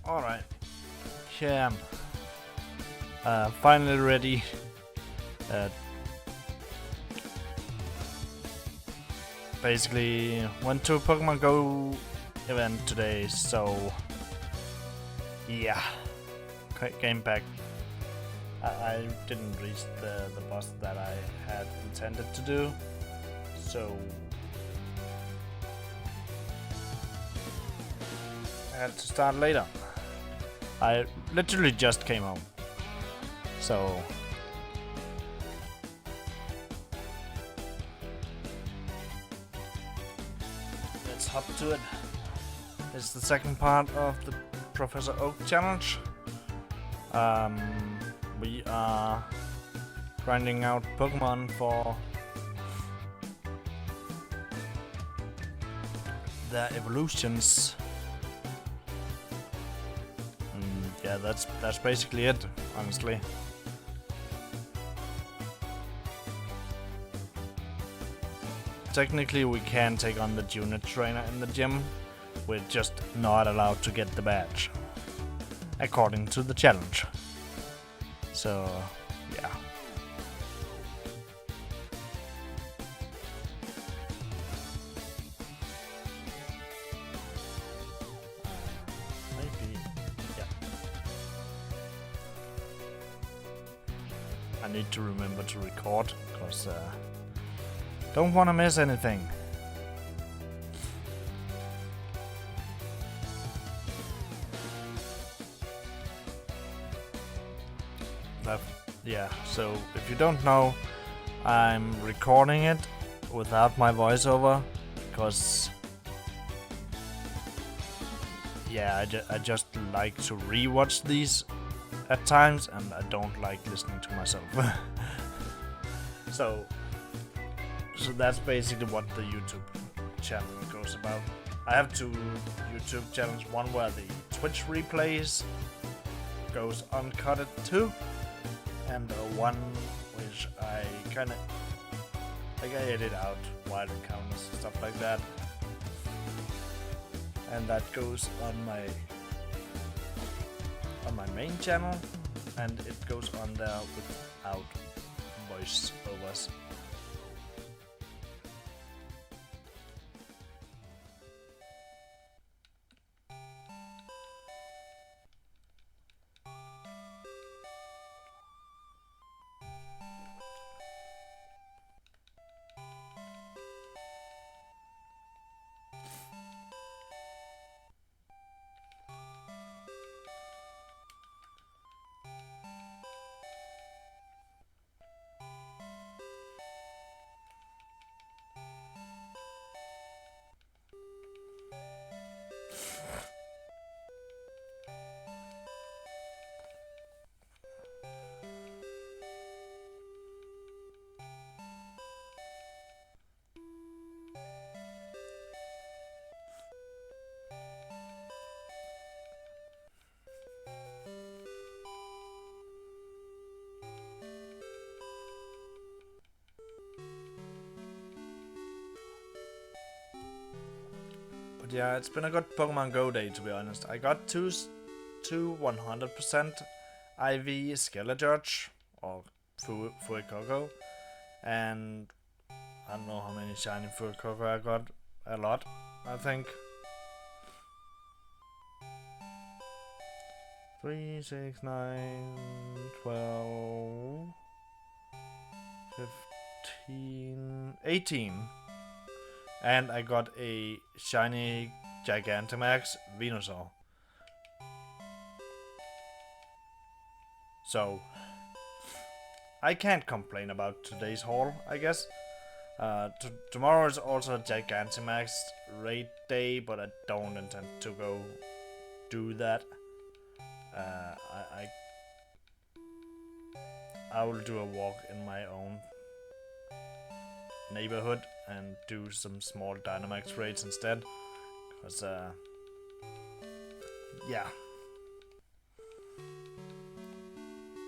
Alright. Here I am. Finally ready. Uh, Basically went to a Pokemon Go event today, so yeah, came back. I didn't reach the boss that I had intended to do, so I had to start later. I literally just came home, so let's hop to it. It's the second part of the Professor Oak challenge. We are grinding out Pokemon for their evolutions. Yeah, that's basically it, honestly. Technically, we can take on the junior trainer in the gym. We're just not allowed to get the badge, according to the challenge. So, yeah. Maybe, yeah. I need to remember to record, because don't want to miss anything. Yeah, so if you don't know, I'm recording it without my voiceover, because yeah, I just like to rewatch these at times, and I don't like listening to myself. so that's basically what the YouTube channel goes about. I have two YouTube channels, one where the Twitch replays goes uncutted too, and one which I kinda like I edit out wild encounters and stuff like that, and that goes on my main channel, and it goes on there without voiceovers. But yeah, it's been a good Pokemon Go day, to be honest. I got two 100% IV Skeleturge, or Fuecoco, and I don't know how many shiny Fuecoco I got. A lot, I think. 3, 6, 9, 12, 15, 18. And I got a shiny Gigantamax Venusaur. So, I can't complain about today's haul, I guess. Tomorrow is also a Gigantamax raid day, but I don't intend to go do that. I will do a walk in my own neighborhood and do some small Dynamax raids instead. Because, yeah.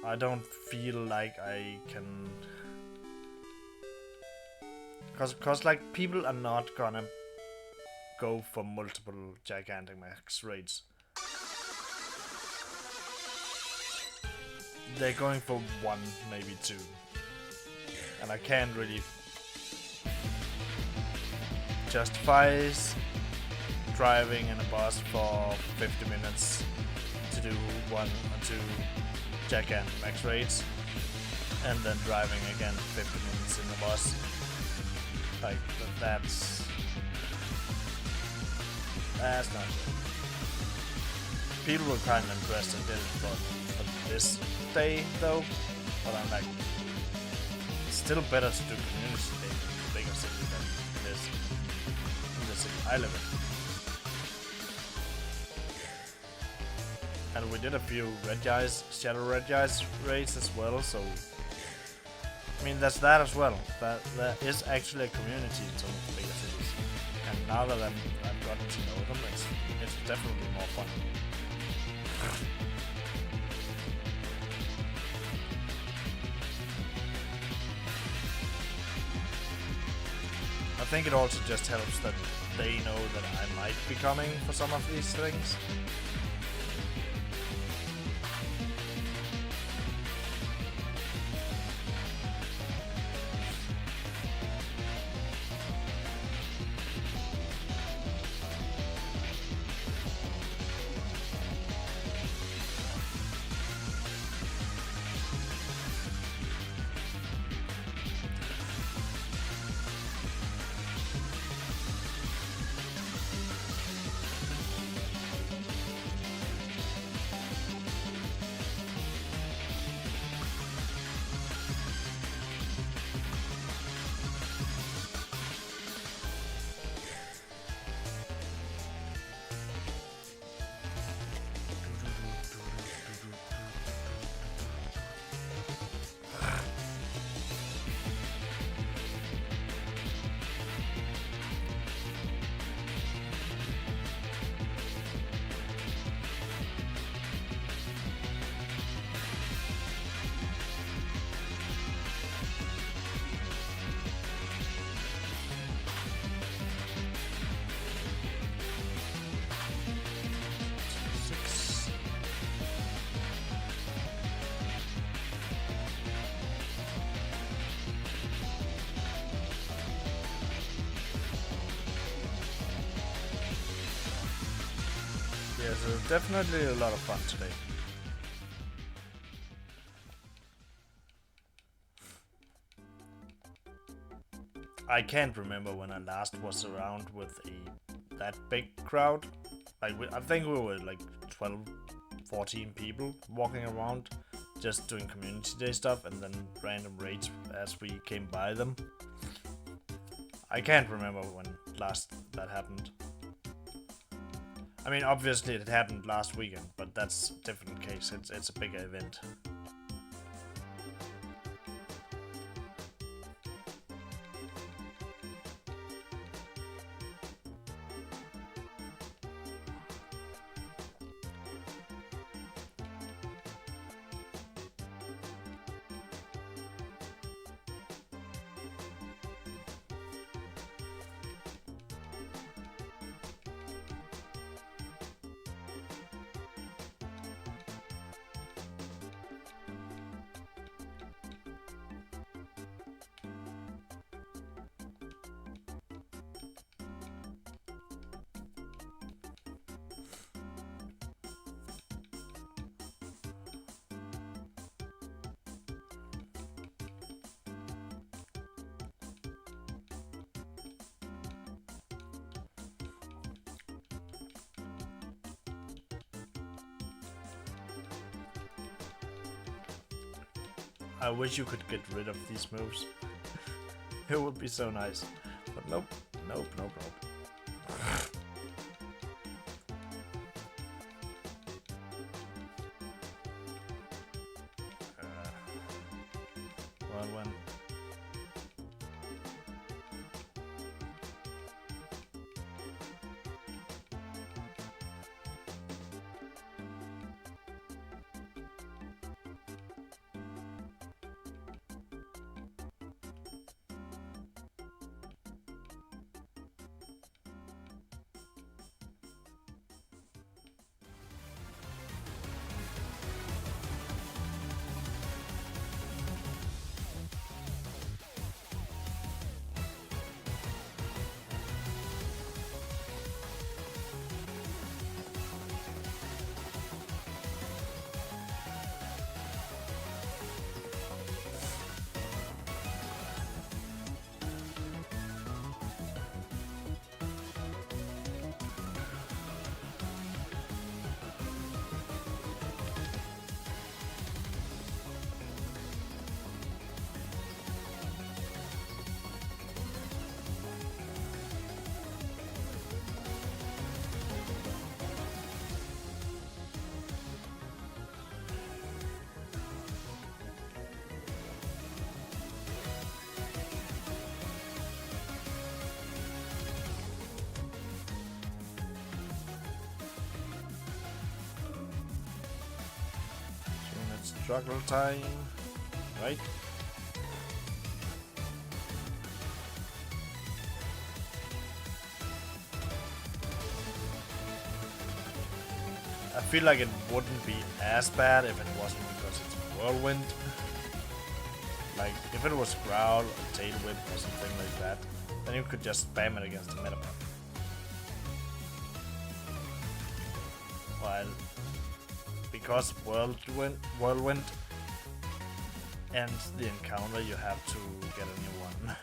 I don't feel like I can... Cause like, people are not gonna go for multiple Gigantamax raids. they're going for 1, maybe 2. And I can't really justify driving in a bus for 50 minutes to do 1 or 2 Jack and Max raids, and then driving again 50 minutes in the bus. Like, that's not good. People were kind of impressed and did it for this day though, but I'm like, it's still better to do community day in a bigger city than this in the city I live in. And we did a few Red Guys, Shadow Red Guys raids as well, so I mean that's that as well. That is actually a community in some of the bigger cities. And now that I've gotten to know them, it's definitely more fun. I think it also just helps that they know that I might be coming for some of these things. Yeah, so definitely a lot of fun today. I can't remember when I last was around with that big crowd. Like I think we were like 12, 14 people walking around, just doing community day stuff and then random raids as we came by them. I can't remember when last that happened. I mean, obviously it happened last weekend, but that's a different case. It's a bigger event. I wish you could get rid of these moves. It would be so nice. But nope, nope, nope, nope. Well, when... struggle time, right? I feel like it wouldn't be as bad if it wasn't because it's Whirlwind. Like, if it was Growl or Tail Whip or something like that, then you could just spam it against the Metapod. While, because Whirlwind ends the encounter, you have to get a new one.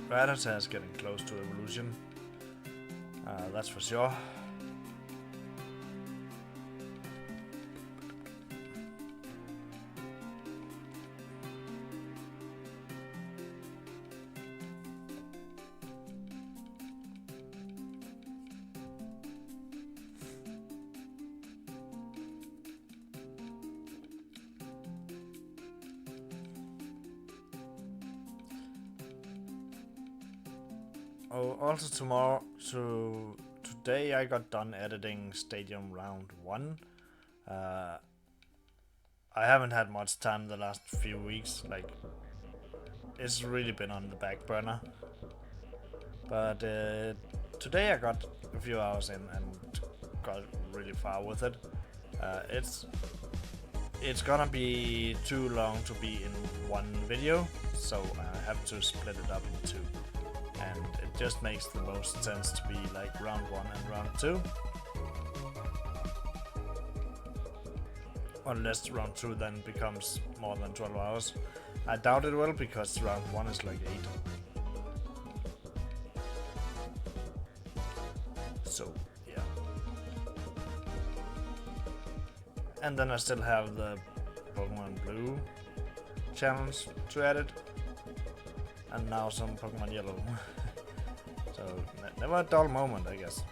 Rattata is getting close to evolution. That's for sure. Oh, also today I got done editing Stadium Round 1. I haven't had much time the last few weeks, like, it's really been on the back burner. But today I got a few hours in and got really far with it. It's gonna be too long to be in one video, so I have to split it up in two. And it just makes the most sense to be like round 1 and round 2. Unless round 2 then becomes more than 12 hours. I doubt it will, because round 1 is like 8. So, yeah. And then I still have the Pokemon Blue challenge to edit. And now some Pokemon Yellow. So, never a dull moment, I guess.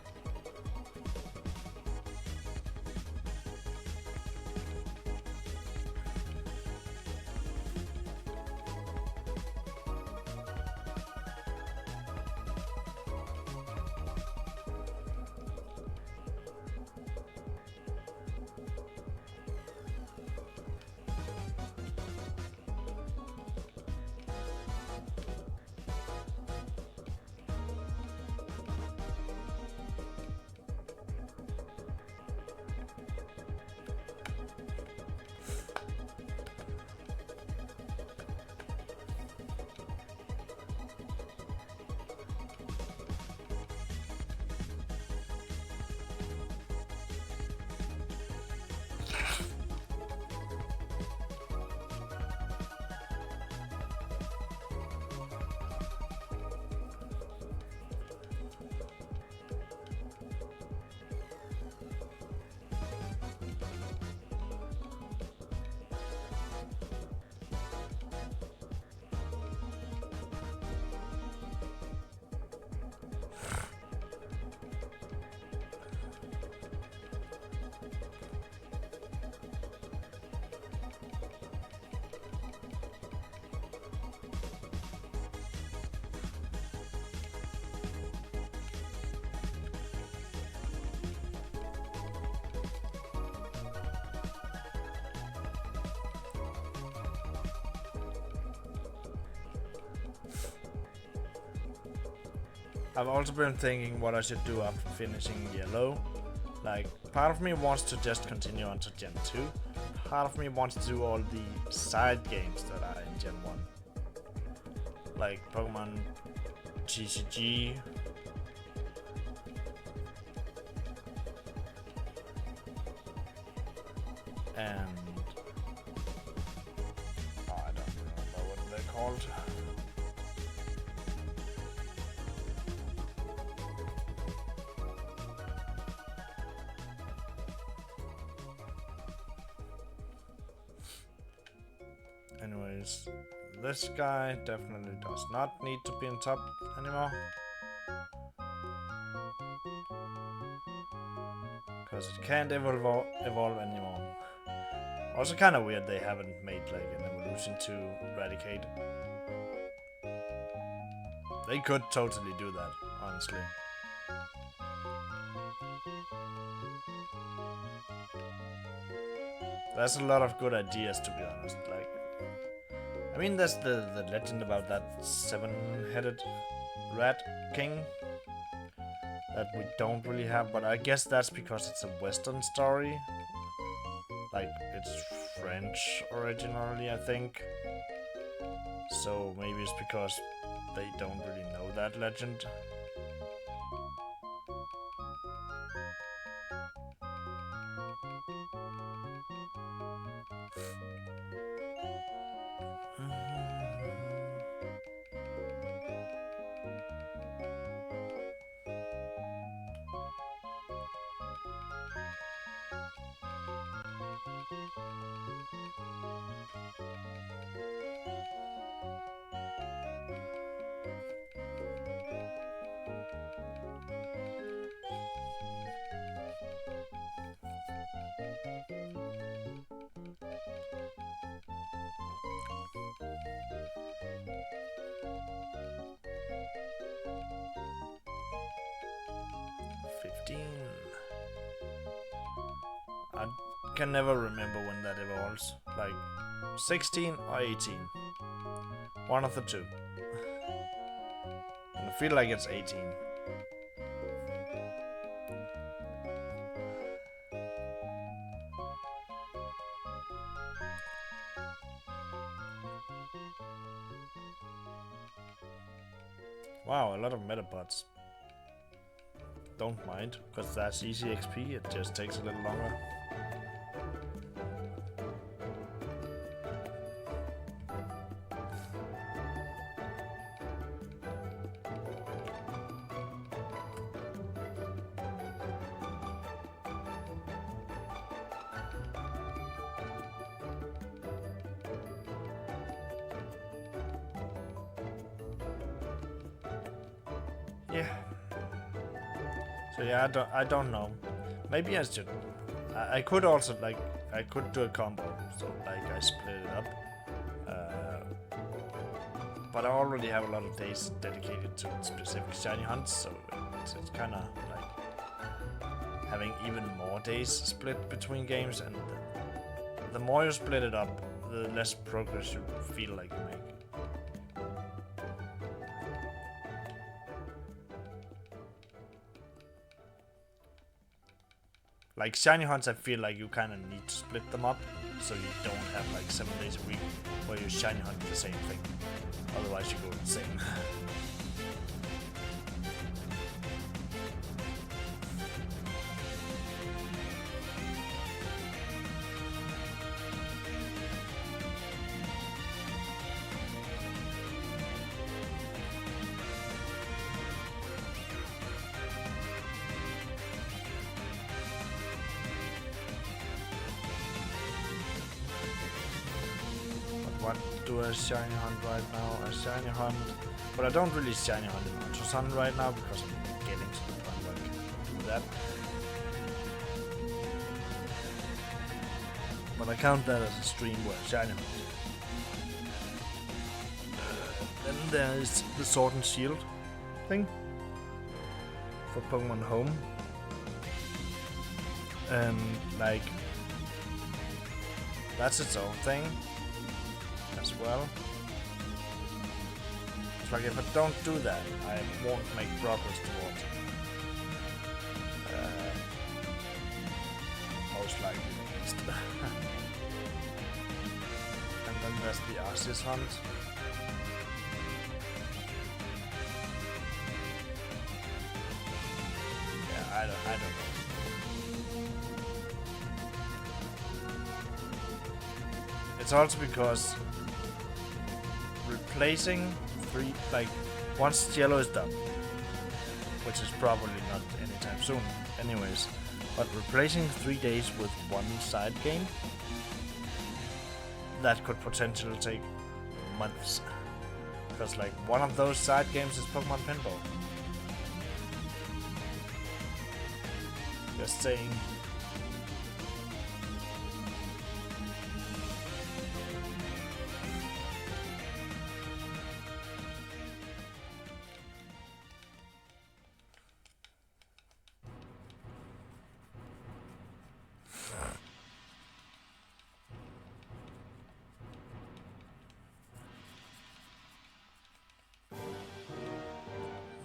I've also been thinking what I should do after finishing Yellow. Like, part of me wants to just continue on to Gen 2. Part of me wants to do all the side games that are in Gen 1. Like Pokemon TCG. And I don't remember what they're called. Anyways, this guy definitely does not need to be on top anymore. Because it can't evolve anymore. Also kind of weird they haven't made like an evolution to Raticate. They could totally do that, honestly. There's a lot of good ideas, to be honest. Like, I mean, there's the legend about that 7-headed rat king that we don't really have, but I guess that's because it's a Western story. Like, it's French originally, I think. So maybe it's because they don't really know that legend. I can never remember when that evolves. Like 16 or 18. One of the two. And I feel like it's 18. Wow, a lot of Metabots. Don't mind, because that's easy XP, it just takes a little longer. Yeah. So yeah, I don't know. Maybe I should. I could also I could do a combo. So like I split it up. But I already have a lot of days dedicated to specific shiny hunts, so it's kind of like having even more days split between games, and the more you split it up, the less progress you feel like you make. Like shiny hunts, I feel like you kind of need to split them up, so you don't have like 7 days a week where you shiny hunt the same thing. Otherwise you go insane. What do I shiny hunt right now? I shiny hunt, but I don't really shiny hunt in Ultra Sun right now because I'm getting to the point where I can do that. But I count that as a stream where I shiny hunt. Then there is the Sword and Shield thing for Pokemon Home. And like, that's its own thing as well. It's like if I don't do that, I won't make progress towards it. Most likely, at least. And then there's the Arceus hunt. Yeah, I don't know. It's also because replacing once yellow is done, which is probably not anytime soon anyways, but replacing 3 days with one side game, that could potentially take months. Because like one of those side games is Pokemon Pinball. Just saying.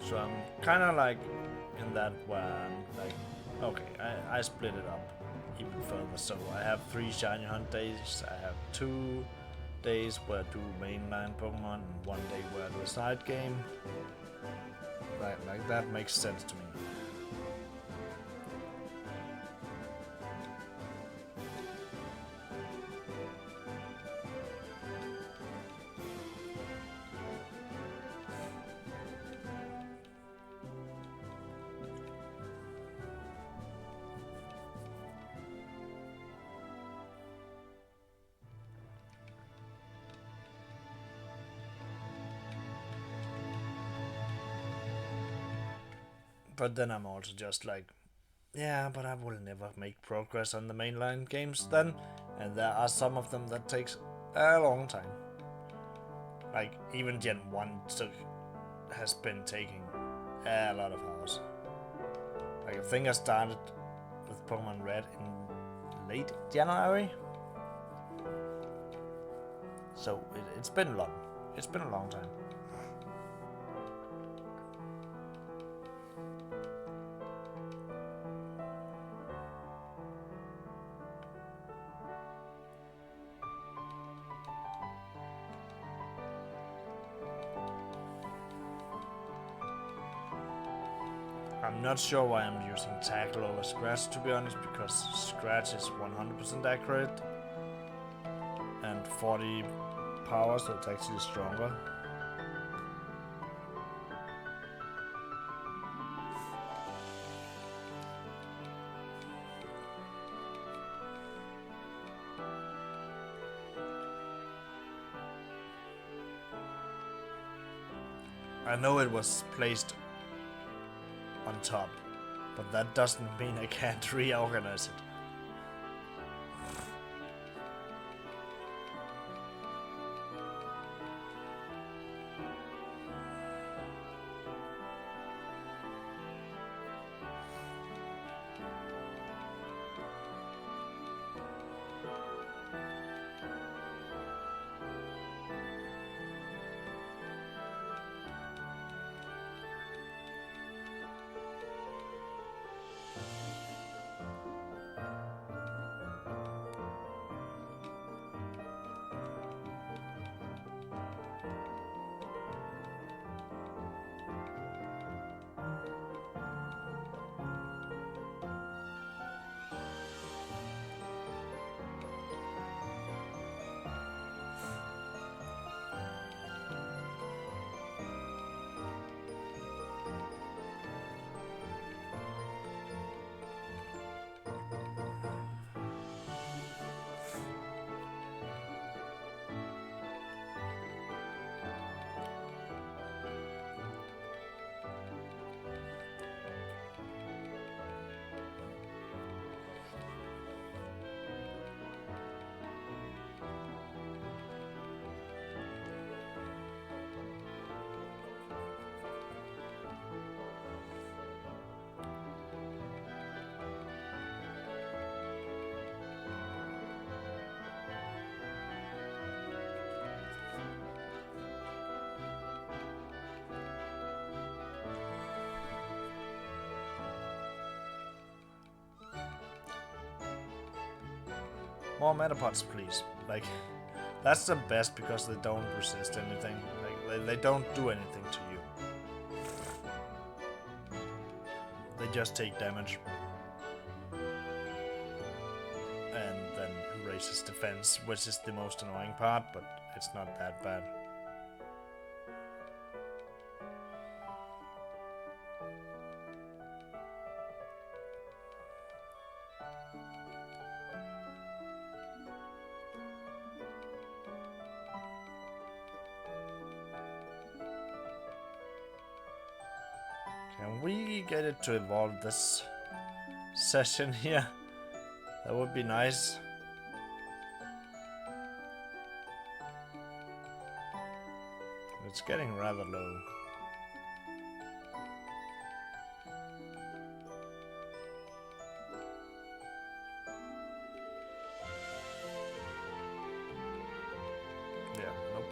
So I'm kind of like in that where I'm like, okay, I split it up even further. So I have 3 shiny hunt days. I have 2 days where I do mainline Pokemon and 1 day where I do a side game. Like that makes sense to me. But then I'm also just like, yeah, but I will never make progress on the mainline games then. And there are some of them that takes a long time. Like, even Gen 1 has been taking a lot of hours. Like, I think I started with Pokemon Red in late January. So, it's been long. It's been a long time. I'm not sure why I'm using Tackle over Scratch, to be honest, because Scratch is 100% accurate and 40 power, so it's actually stronger. I know it was placed on top, but that doesn't mean I can't reorganize it. More metapods, please. Like, that's the best because they don't resist anything. Like, they don't do anything to you. They just take damage. And then raises defense, which is the most annoying part, but it's not that bad. Can we get it to evolve this session here? That would be nice. It's getting rather low. Yeah, nope.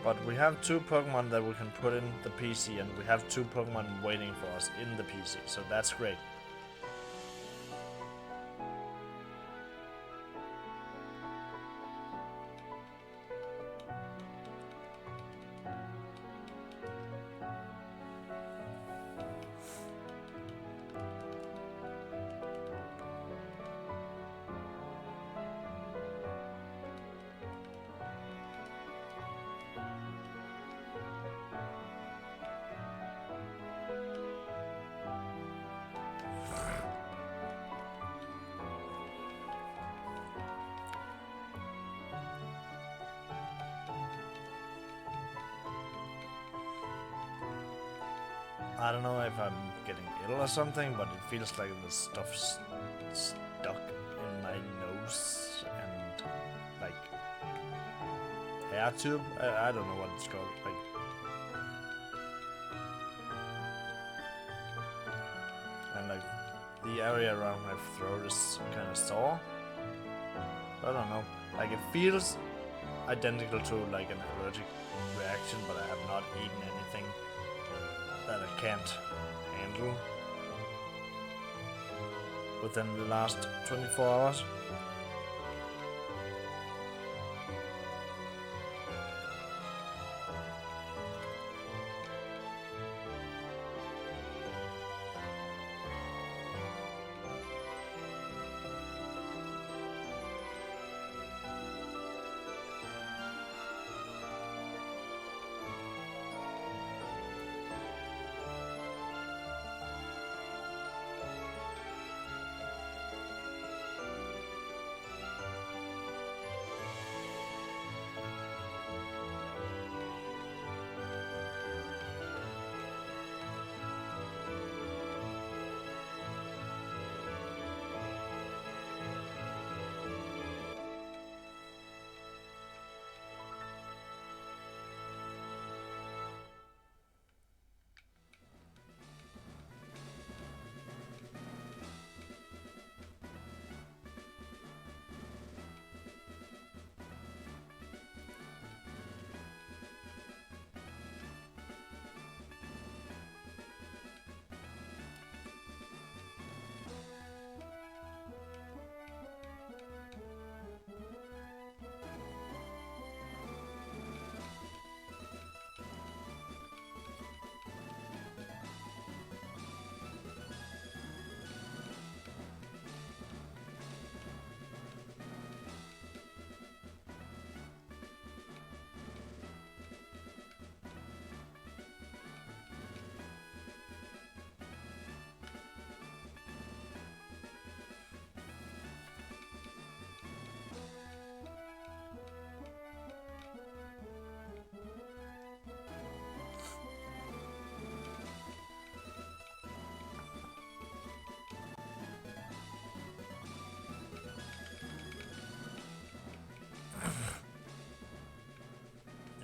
But we have 2 Pokemon that we can put in the PC, and we have 2 Pokemon waiting for us in the PC, so that's great. I don't know if I'm getting ill or something, but it feels like the stuff's stuck in my nose and like hair tube. I don't know what it's called. Like, and like the area around my throat is kind of sore. I don't know. Like it feels identical to like an allergic reaction, but I have not eaten anything that I can't handle within the last 24 hours.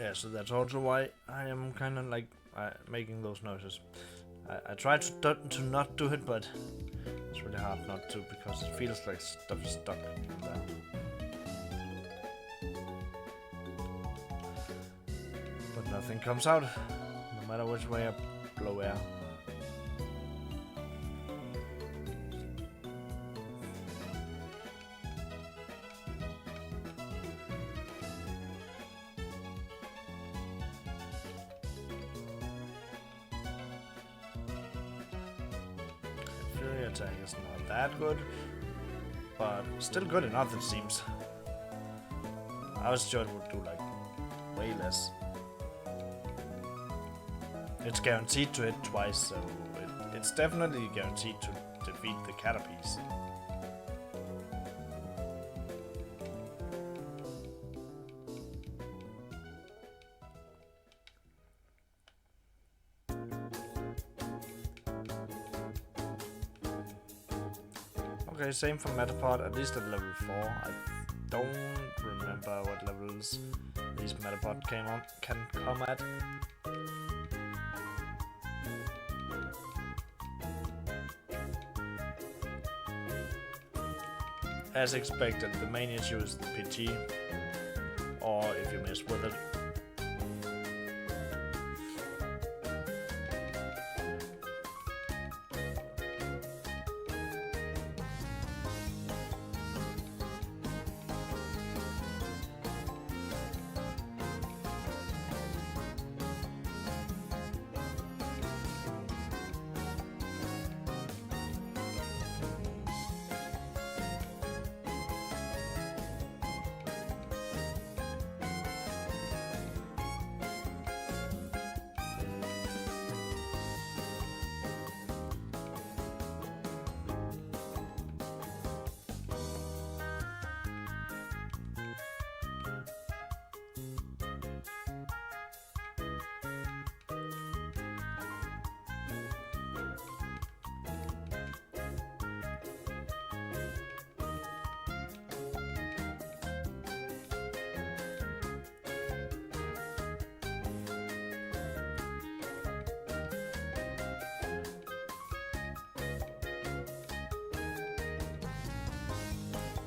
Yeah, so that's also why I am kind of like making those noises. I try to not do it, but it's really hard not to because it feels like stuff is stuck in there. But nothing comes out, no matter which way I blow air. Fury attack is not that good, but still good enough it seems. I was sure it would do like way less. It's guaranteed to hit twice, so it's definitely guaranteed to defeat the Caterpies. Okay, same for Metapod, at least at level 4. I don't remember what levels these Metapod can come at. As expected, the main issue is the PG, or if you mess with it.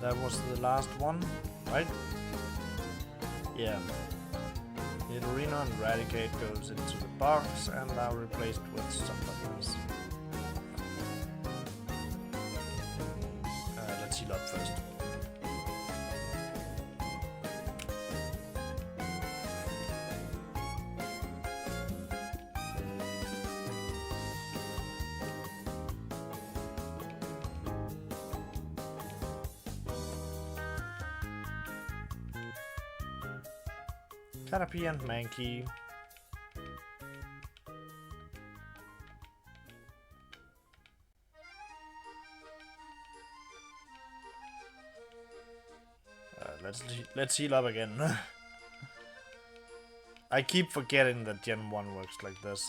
That was the last one, right? Yeah. Nidorino and Raticate goes into the box and now replaced with somebody else. Let's heal up first. Caterpie and Mankey. Let's heal up again. I keep forgetting that Gen 1 works like this.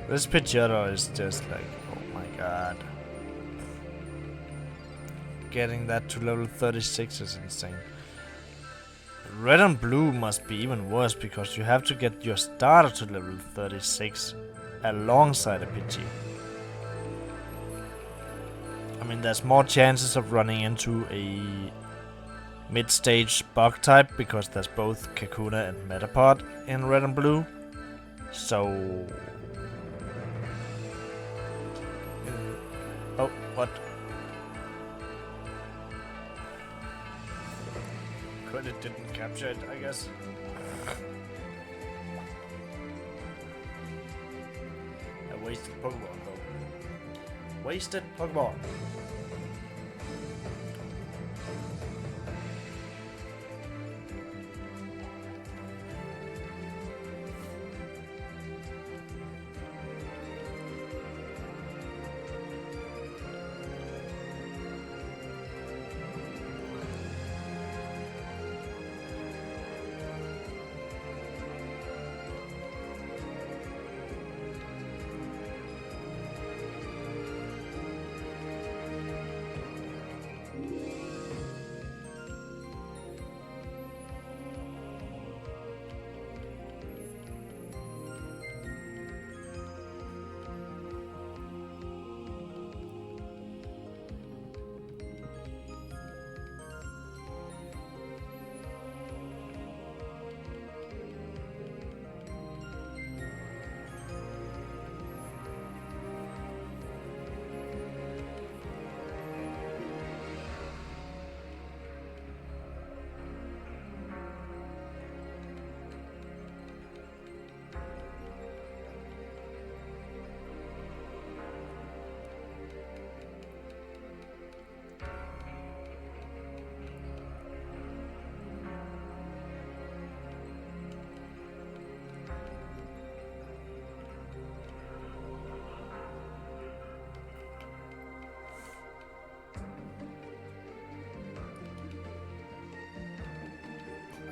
This Pidgeotto is just like, oh my god. Getting that to level 36 is insane. Red and blue must be even worse because you have to get your starter to level 36 alongside a Pidgey. I mean, there's more chances of running into a mid-stage bug type because there's both Kakuna and Metapod in red and blue. So... Oh, what? It didn't capture it, I guess. A wasted Pokemon, though. Wasted Pokemon.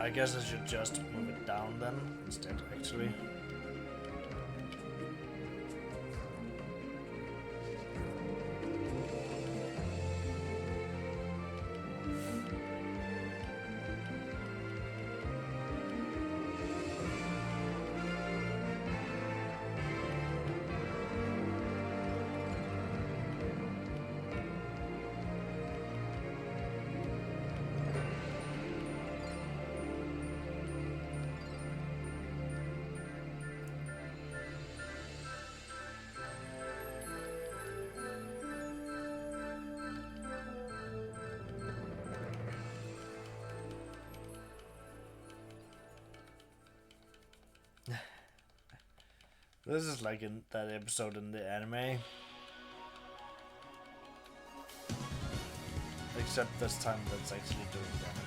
I guess I should just move it down then instead, actually. This is like in that episode in the anime. Except this time that's actually doing damage.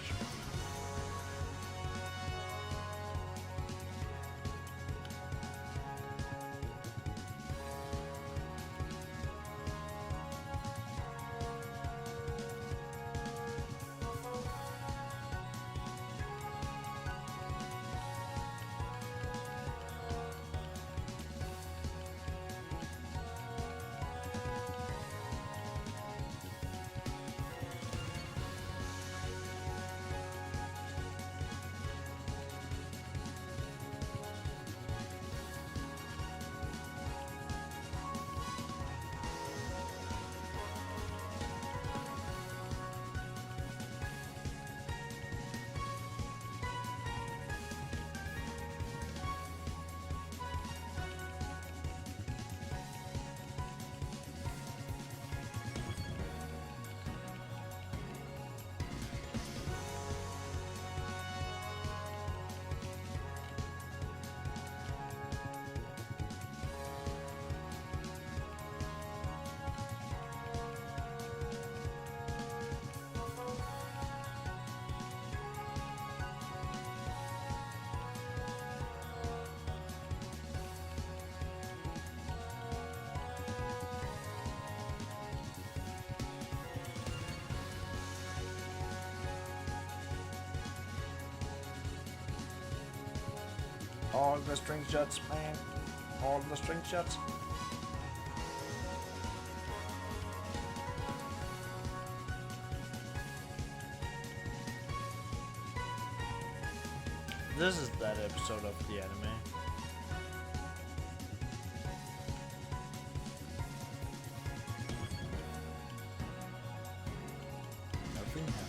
All the string shots, man. All the string shots. This is that episode of the anime. Nothing happened.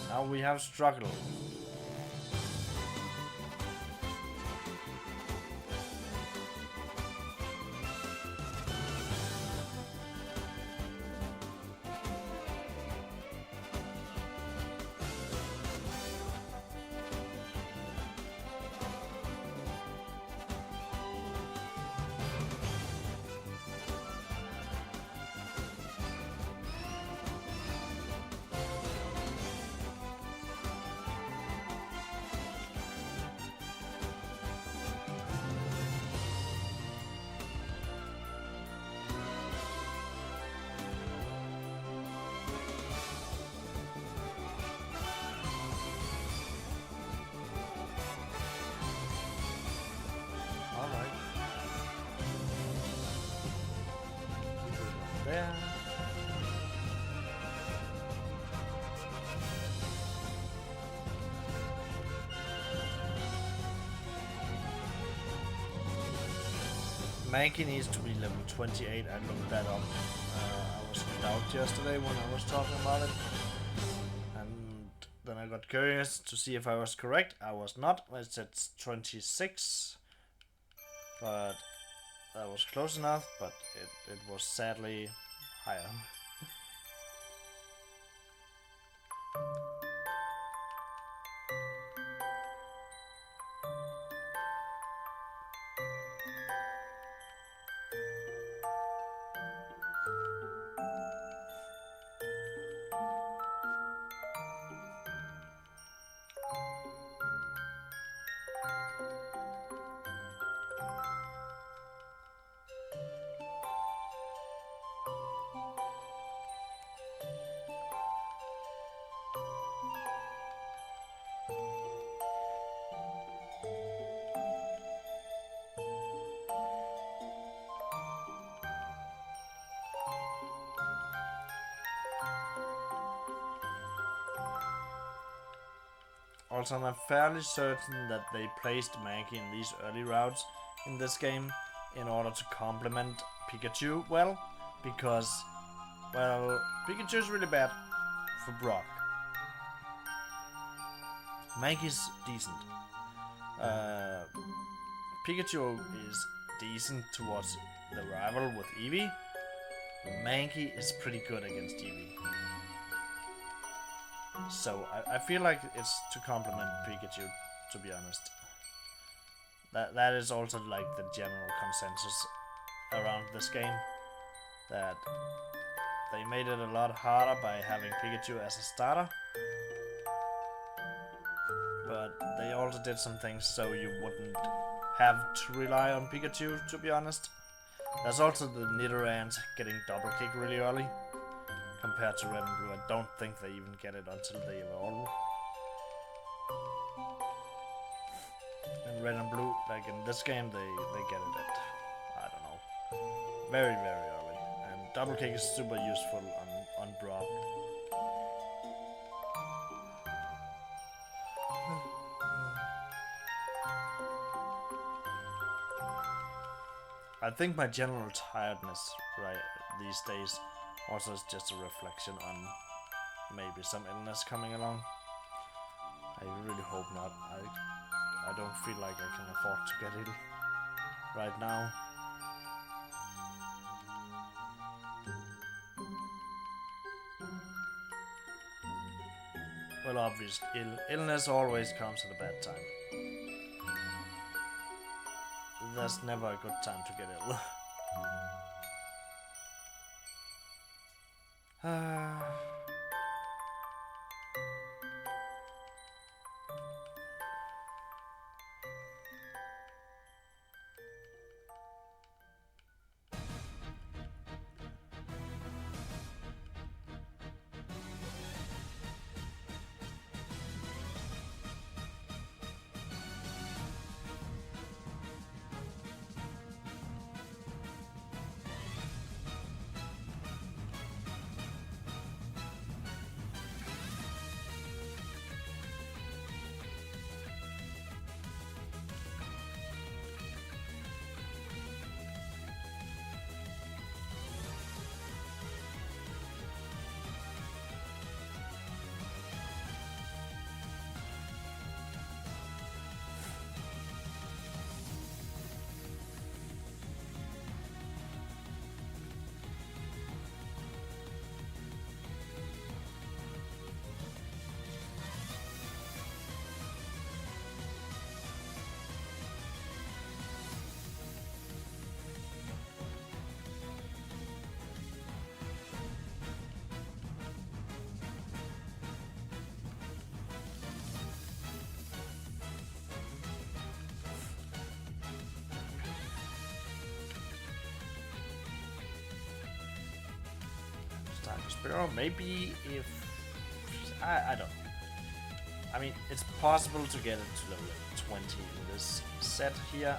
Now we have struggle. There. Mankey needs to be level 28. I looked that up. I was in doubt yesterday when I was talking about it. And then I got curious to see if I was correct. I was not. I said 26. But that was close enough, but it was sadly higher. Also, I'm fairly certain that they placed Mankey in these early routes in this game in order to complement Pikachu well, because, well, Pikachu is really bad for Brock. Mankey's decent. Pikachu is decent towards the rival with Eevee. Mankey is pretty good against Eevee. So I feel like it's to complement Pikachu, to be honest. That is also like the general consensus around this game. That they made it a lot harder by having Pikachu as a starter. But they also did some things so you wouldn't have to rely on Pikachu, to be honest. There's also the Nidorans getting double kick really early. Compared to Red and Blue, I don't think they even get it until they evolve. In Red and Blue, like in this game, they get it at, I don't know, very early. And double kick is super useful on Brock. I think my general tiredness right these days also is just a reflection on maybe some illness coming along. I really hope not. I don't feel like I can afford to get ill right now. Well, obviously, illness always comes at a bad time. There's never a good time to get ill. Spearow, maybe if I don't know. I mean, it's possible to get it to level 20 in this set here,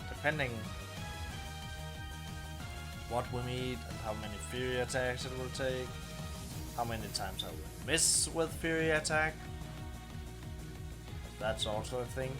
depending what we meet and how many Fury attacks it will take, how many times I will miss with Fury attack. That's also a thing.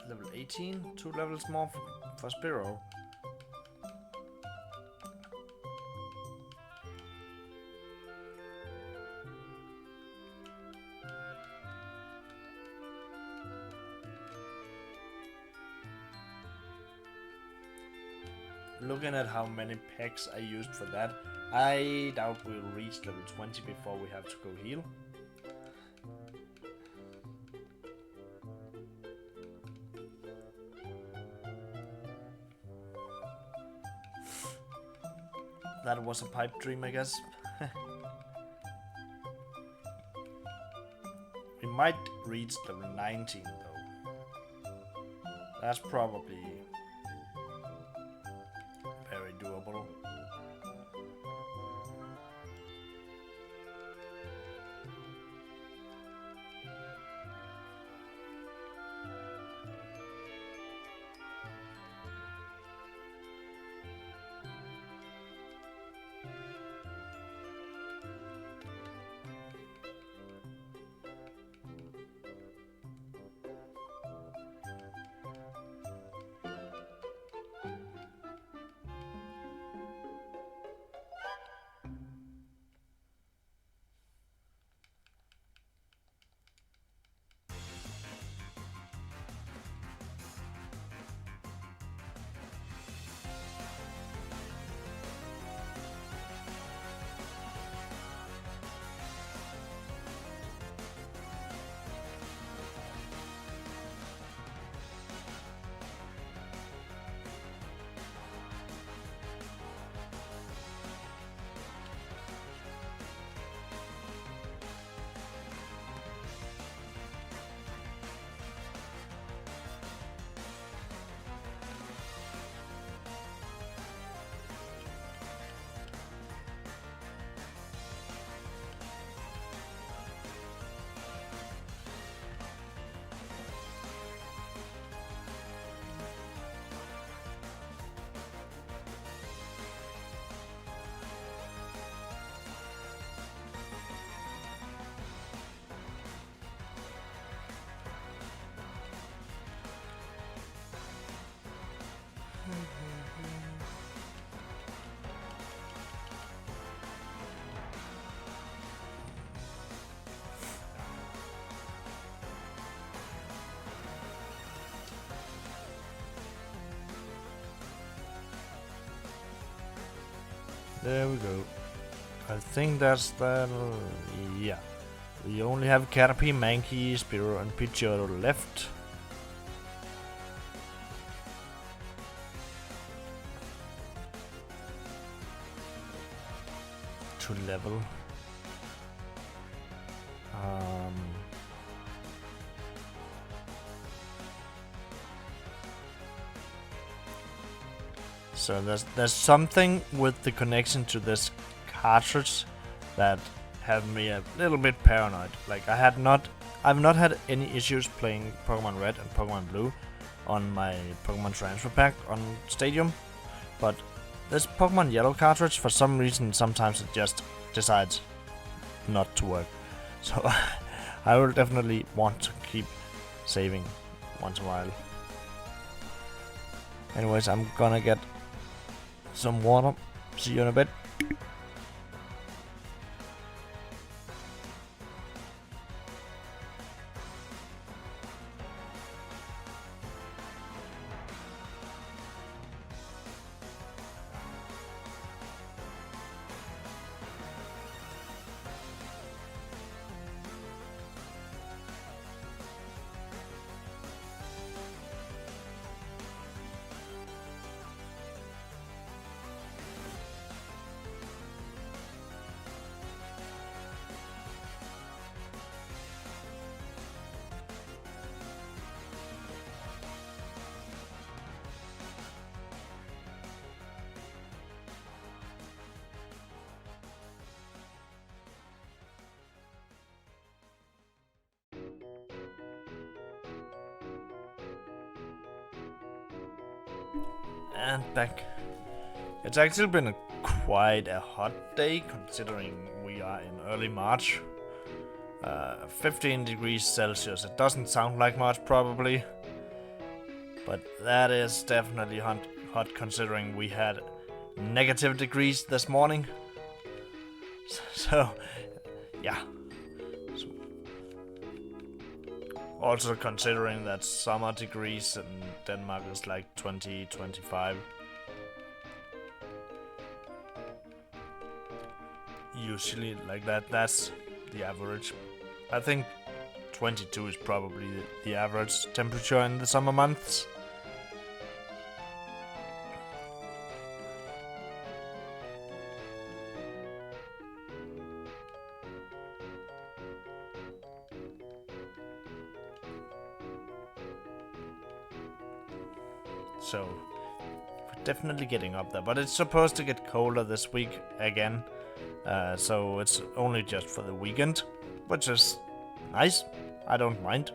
Level 18, 2 levels more for Spiro. Looking at how many packs I used for that, I doubt we'll reach level 20 before we have to go heal. That was a pipe dream, I guess. We might reach level 19 though. That's probably very doable. There we go. I think that's that. Yeah. We only have Caterpie, Mankey, Spiro, and Pidgeotto left. To level. So there's something with the connection to this cartridge that have me a little bit paranoid. Like I've not had any issues playing Pokemon Red and Pokemon Blue on my Pokemon Transfer Pack on Stadium, but this Pokemon Yellow cartridge, for some reason, sometimes it just decides not to work. So I will definitely want to keep saving once in a while. Anyways, I'm gonna get some water. See you in a bit. And back. It's actually been quite a hot day considering we are in early March. 15 degrees Celsius. It doesn't sound like much probably, But that is definitely hot considering we had negative degrees this morning. So, yeah. Also considering that summer degrees in Denmark is like 20, 25. Usually like that's the average. I think 22 is probably the average temperature in the summer months. So, we're definitely getting up there. But it's supposed to get colder this week again. So it's only just for the weekend, which is nice. I don't mind.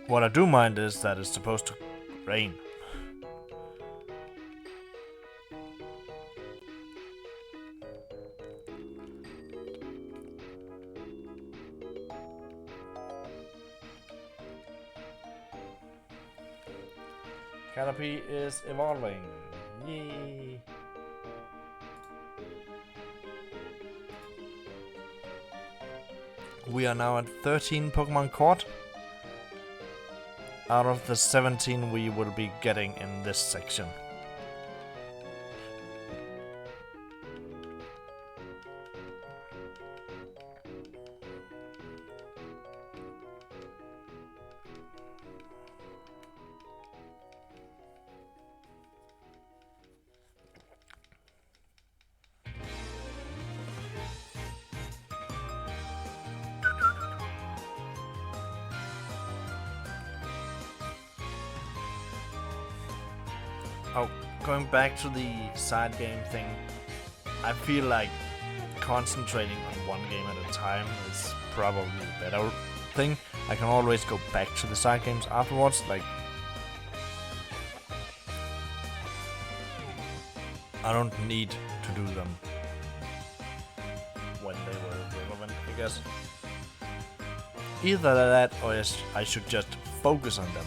What I do mind is that it's supposed to rain. Canopy is evolving. Yay! We are now at 13 Pokemon caught. Out of the 17 we will be getting in this section. Oh, going back to the side game thing, I feel like concentrating on one game at a time is probably the better thing. I can always go back to the side games afterwards, like I don't need to do them when they were relevant, I guess. Either that or I should just focus on them.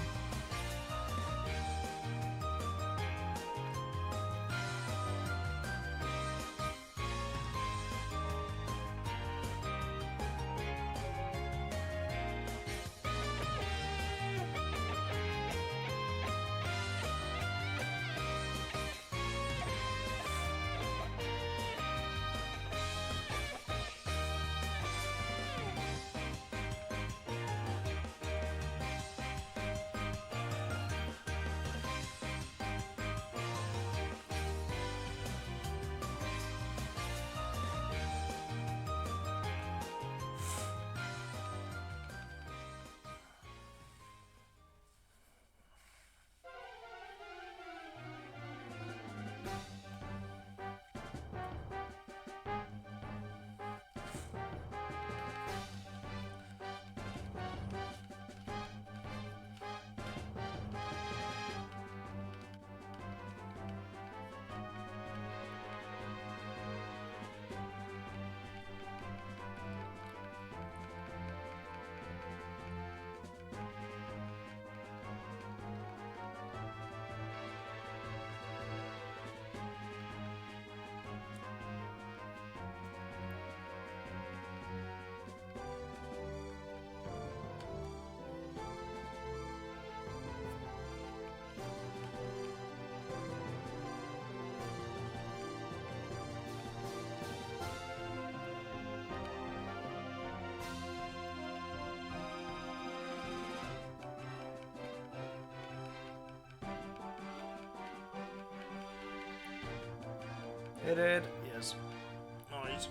Hit it. Yes. Nice.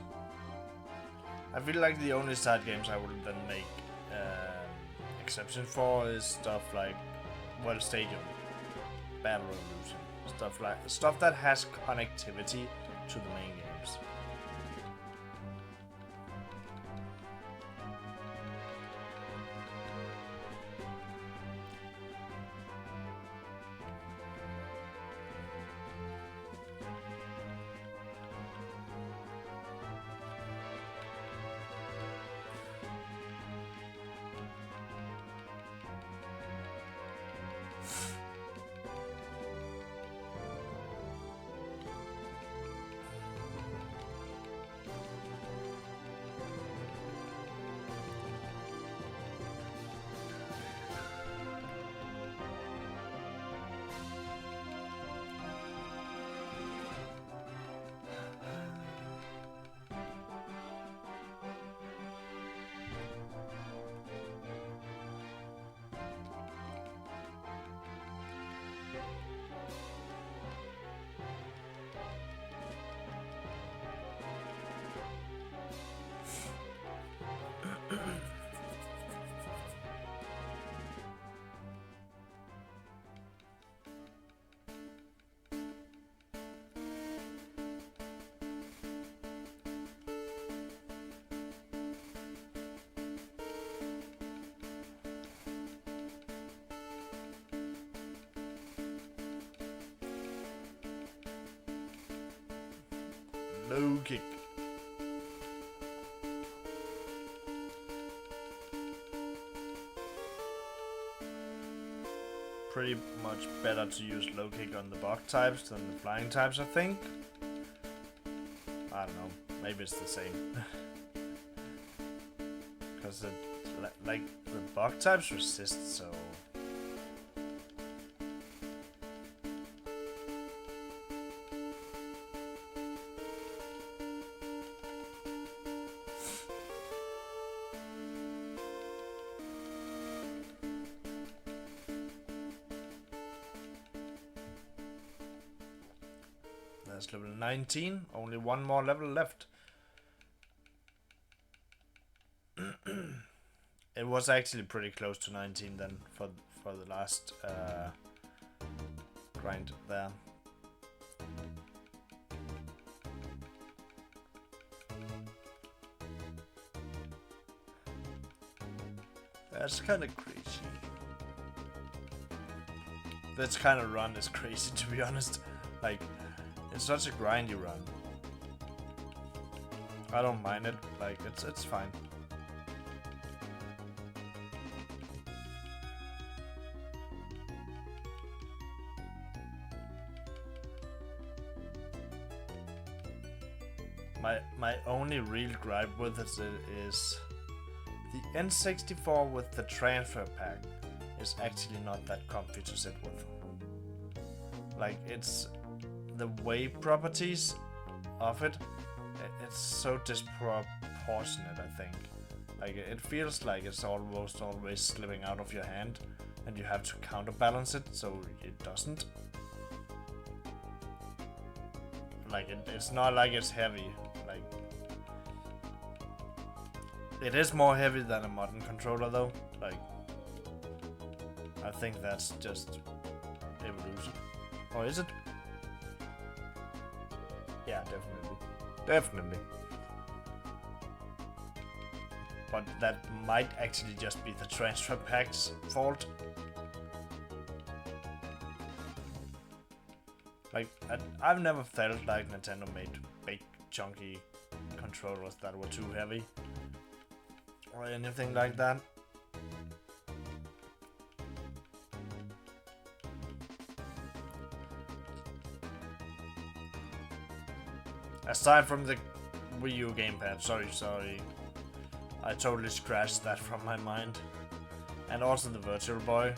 I feel like the only side games I would then make exception for is stuff like World Stadium, Battle Revolution, stuff that has connectivity to the main games. low kick. Pretty much better to use low kick on the bug types than the flying types, I think. I don't know, maybe it's the same. Because like the bug types resist, so that's level 19, only one more level left. It was actually pretty close to 19 then for the last grind there. That's kind of crazy. This kind of run is crazy, to be honest. Like, it's such a grindy run. I don't mind it. Like, it's fine. My only real gripe with it is the N64 with the transfer pack is actually not that comfy to sit with. Like, it's the wave properties of it, it's so disproportionate, I think. Like, it feels like it's almost always slipping out of your hand and you have to counterbalance it so it doesn't. Like, it's not like it's heavy. Like, it is more heavy than a modern controller though. Like, I think that's just evolution. Or is it? Yeah, definitely. Definitely. But that might actually just be the transfer pack's fault. Like, I've never felt like Nintendo made big, chunky controllers that were too heavy. Or anything like that. Aside from the Wii U gamepad, sorry. I totally scratched that from my mind. And also the Virtual Boy.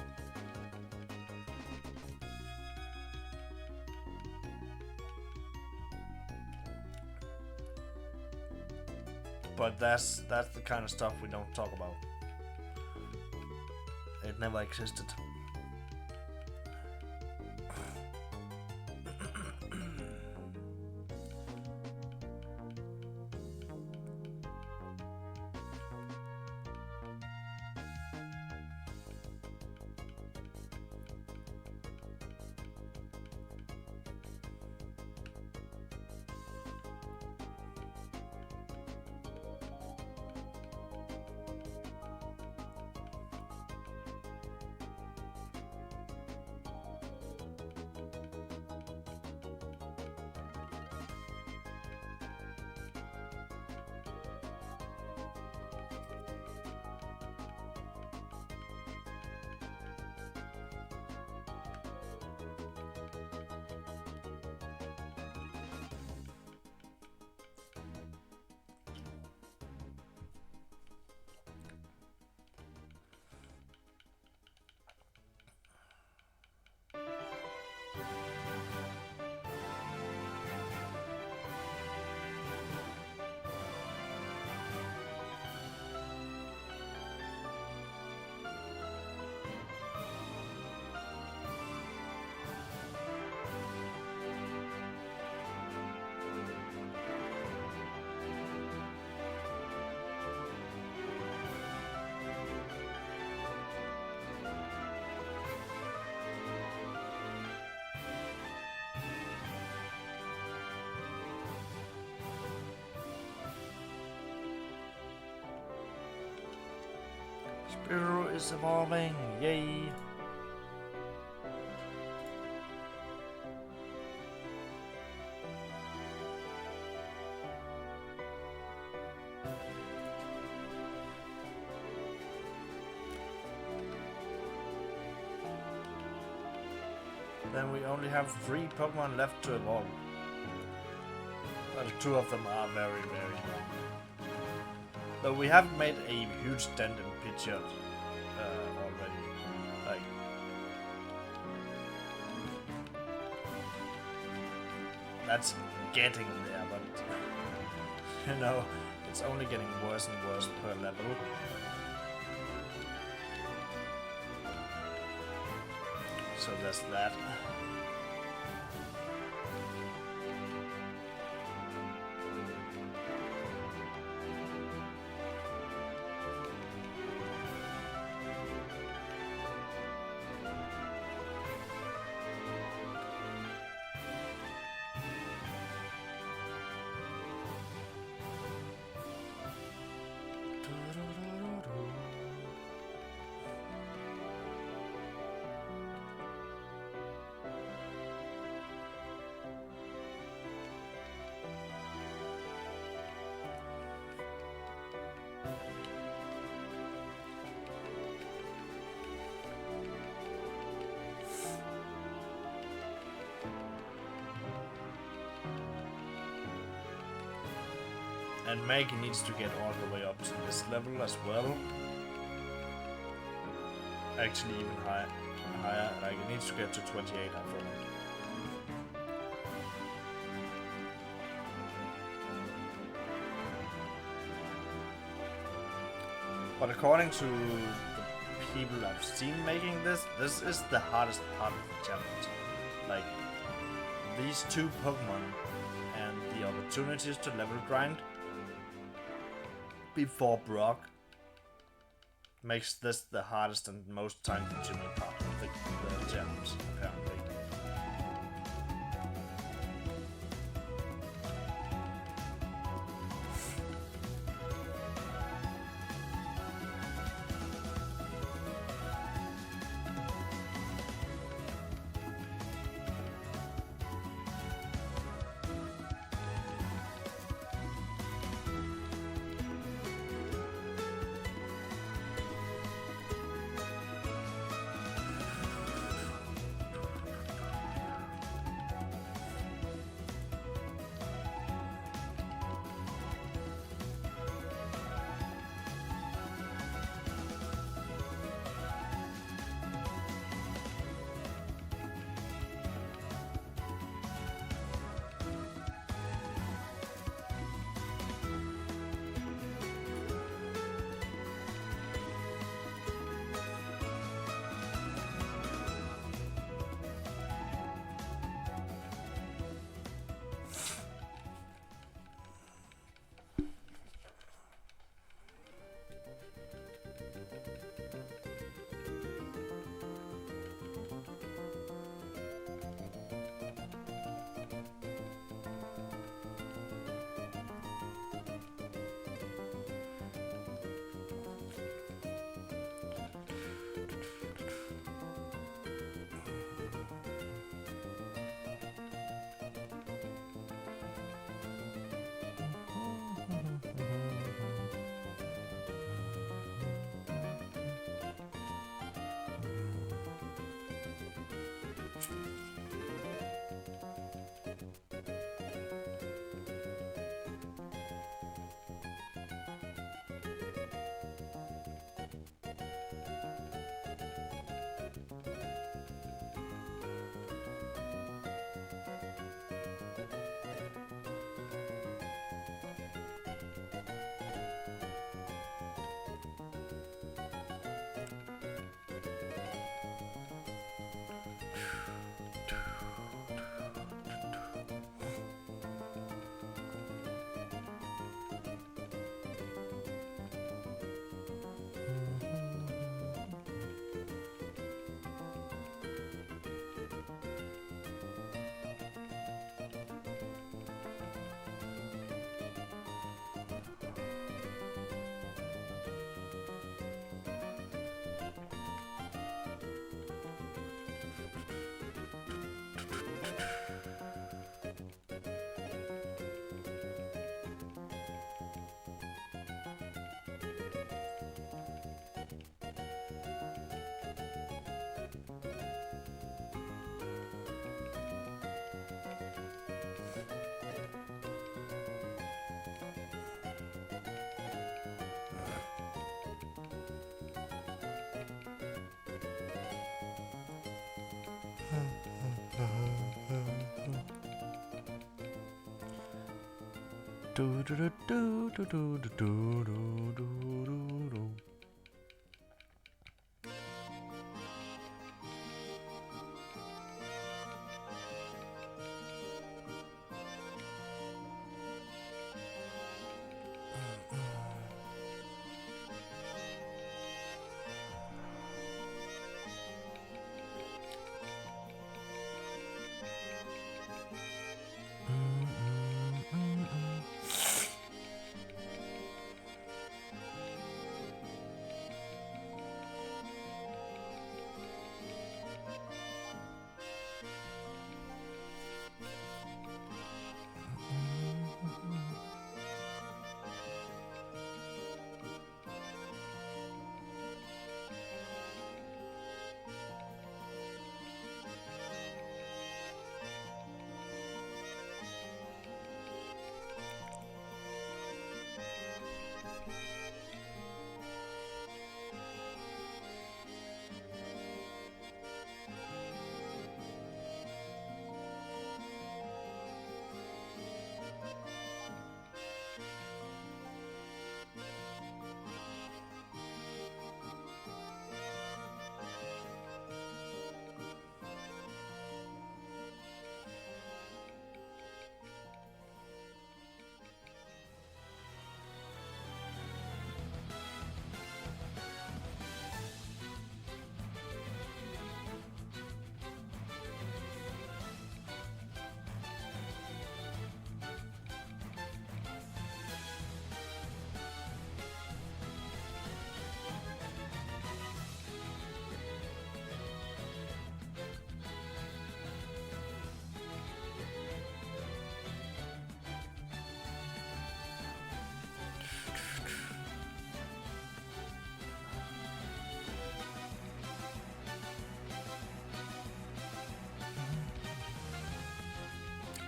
But that's the kind of stuff we don't talk about. It never existed. Spyro is evolving, yay! then we only have 3 Pokemon left to evolve. Well, 2 of them are very, very long. Though we have made a huge dent in Pidgeot already. Like, that's getting there, but you know, it's only getting worse and worse per level. So there's that. And Maggie needs to get all the way up to this level as well. Actually, even higher. Like, it needs to get to 28, I thought. But according to the people I've seen making this is the hardest part of the challenge. Like, these 2 Pokemon and the opportunities to level grind before Brock makes this the hardest and most time-consuming part of the challenge, apparently. Do do do do do do do do do do.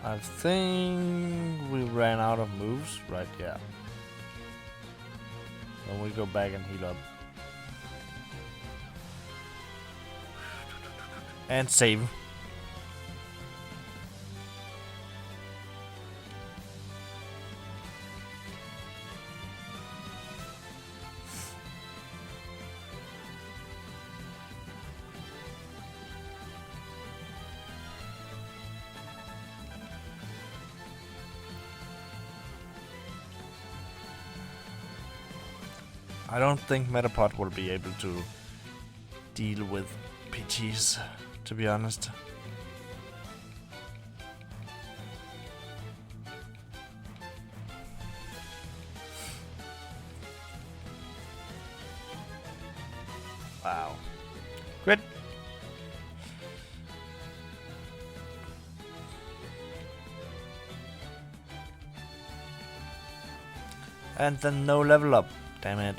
I think we ran out of moves, right? Yeah. Then we go back and heal up. And save. I don't think Metapod will be able to deal with PTs, to be honest. Wow. Great. And then no level up. Damn it.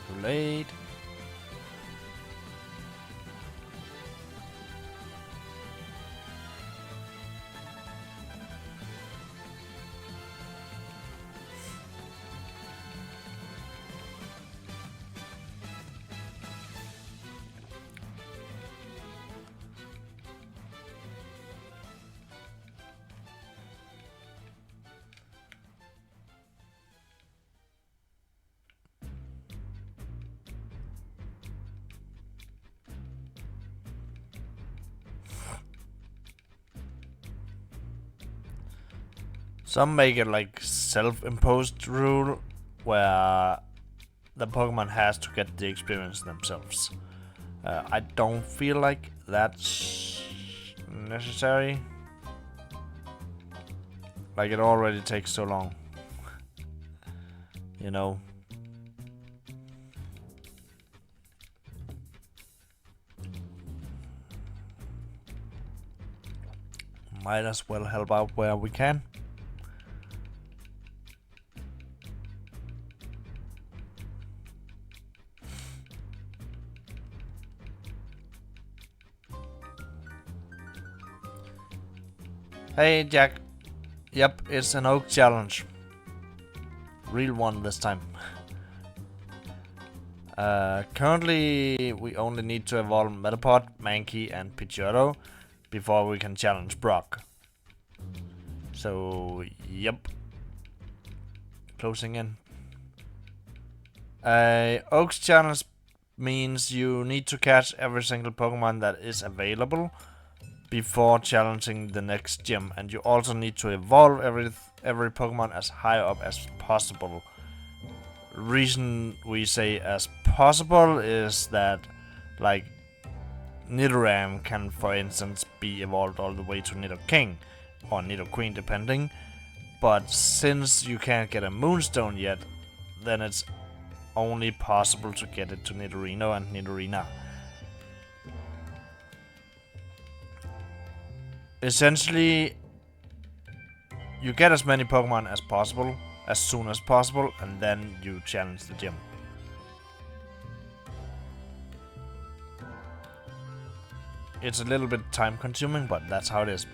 Too late. Some make it like self-imposed rule where the Pokemon has to get the experience themselves. I don't feel like that's necessary. Like it already takes so long. You know. Might as well help out where we can. Hey Jack. Yep, it's an oak challenge. Real one this time. Currently, we only need to evolve Metapod, Mankey, and Pidgeotto before we can challenge Brock. So, yep. Closing in. Oak's challenge means you need to catch every single Pokemon that is available before challenging the next gym, and you also need to evolve every Pokemon as high up as possible. Reason we say as possible is that, like, Nidoram can, for instance, be evolved all the way to Nidoking or Nidoqueen depending, but since you can't get a Moonstone yet, then it's only possible to get it to Nidorino and Nidorina. Essentially, you get as many Pokemon as possible, as soon as possible, and then you challenge the gym. It's a little bit time consuming, but that's how it is.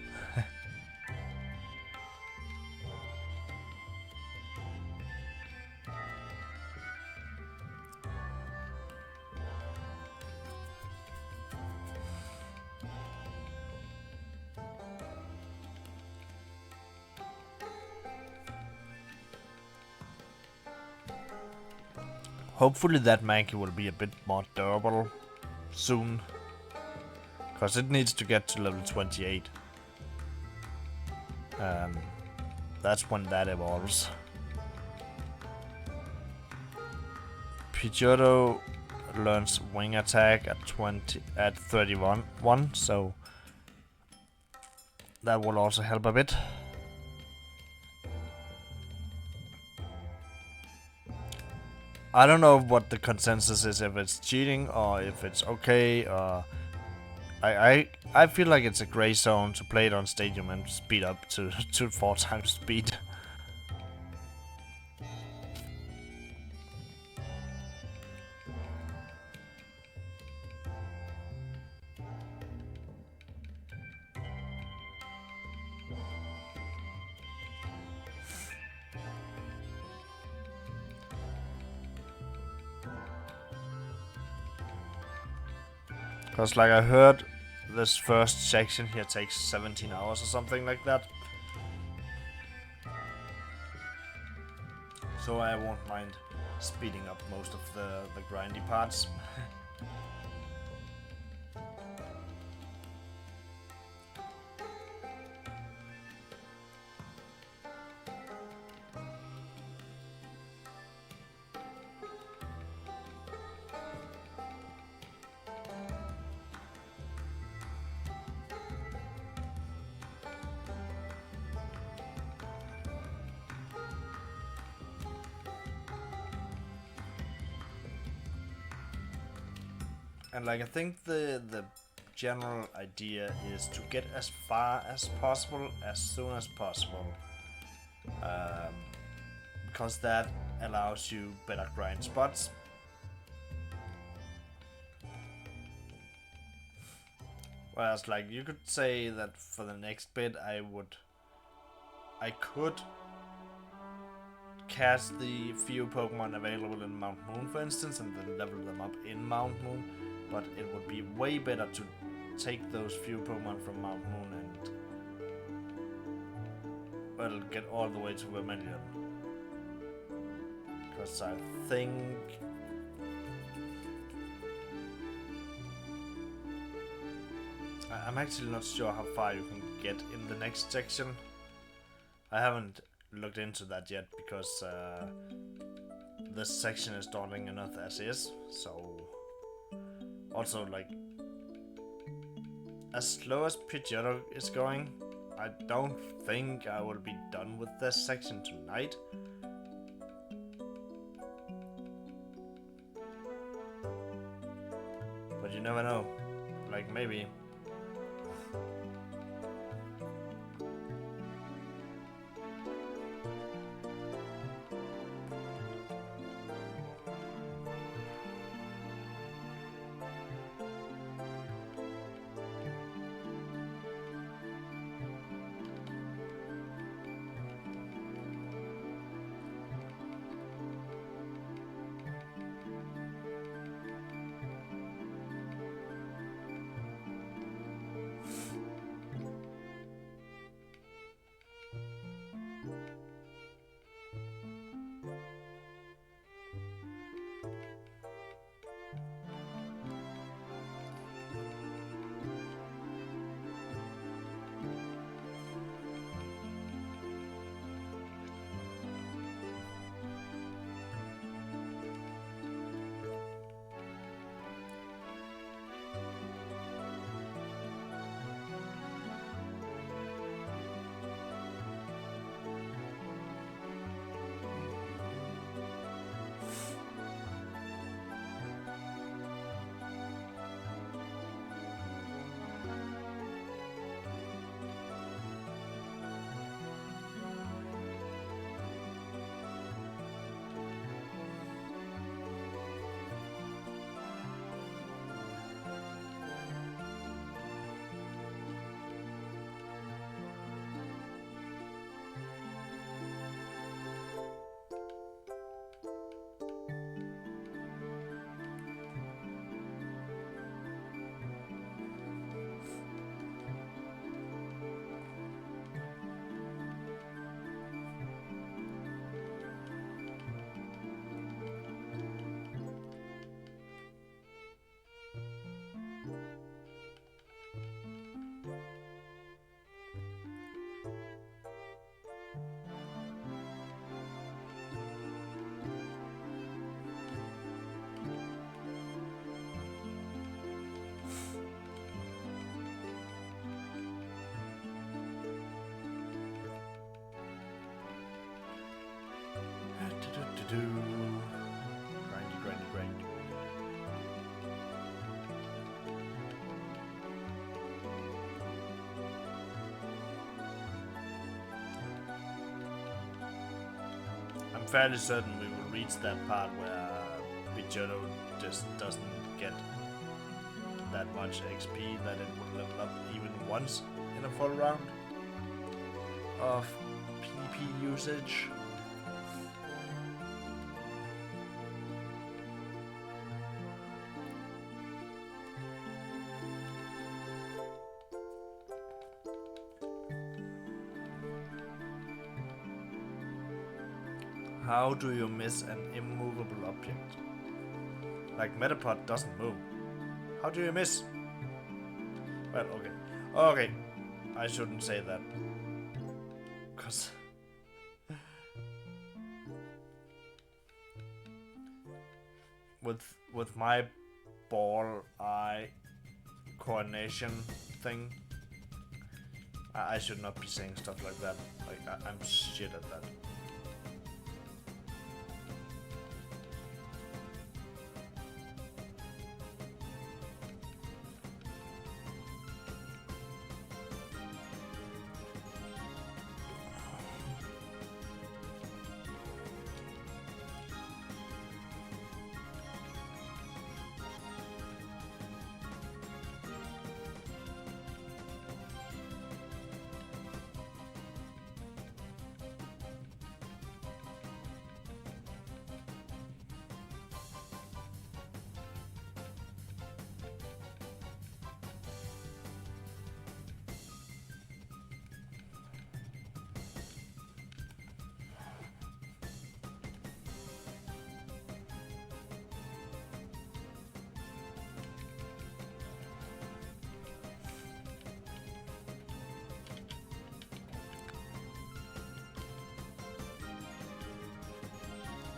Hopefully that Mankey will be a bit more durable soon, because it needs to get to level 28. That's when that evolves. Pidgeotto learns Wing Attack at 31, so that will also help a bit. I don't know what the consensus is, if it's cheating or if it's okay. I feel like it's a gray zone to play it on Stadium and speed up to 4 times speed. Cause like I heard, this first section here takes 17 hours or something like that. So I won't mind speeding up most of the grindy parts. And like I think the general idea is to get as far as possible as soon as possible, because that allows you better grind spots. Whereas like you could say that for the next bit I could catch the few Pokemon available in Mount Moon, for instance, and then level them up in Mount Moon. But it would be way better to take those few Pokemon from Mount Moon and, well, get all the way to Vermilion. Because I think I'm actually not sure how far you can get in the next section. I haven't looked into that yet because this section is daunting enough as is. So also, like, as slow as Pidgeotto is going, I don't think I will be done with this section tonight. But you never know. Like, maybe Grind. I'm fairly certain we will reach that part where Pidgeotto just doesn't get that much XP that it would level up even once in a full round of PP usage. How do you miss an immovable object? Like Metapod doesn't move. How do you miss? Well, okay. Okay. I shouldn't say that. Cause with my ball eye coordination thing, I should not be saying stuff like that. Like I'm shit at that.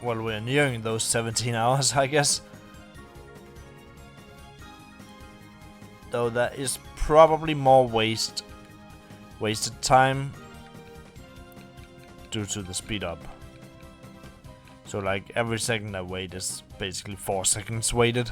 Well, we're nearing those 17 hours, I guess. Though that is probably more wasted time due to the speed up. So like every second I wait is basically 4 seconds waited.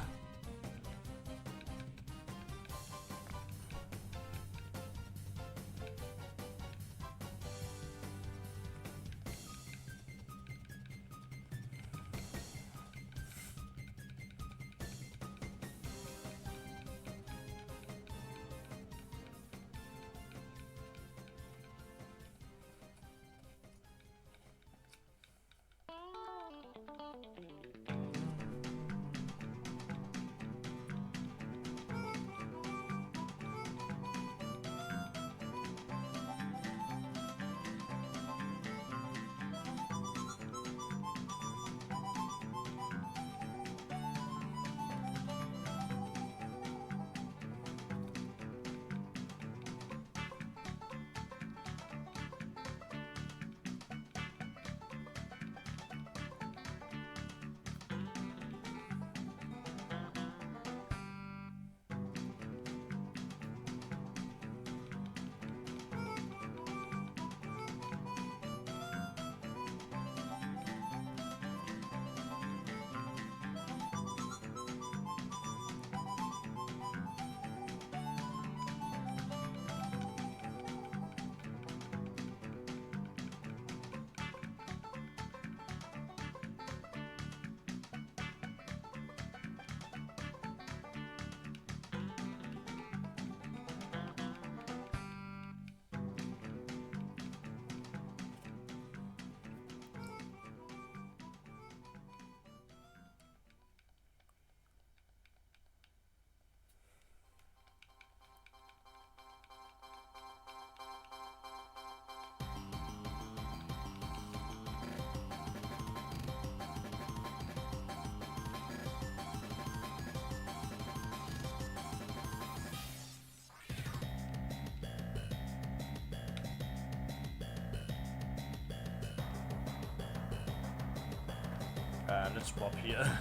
Let's swap here.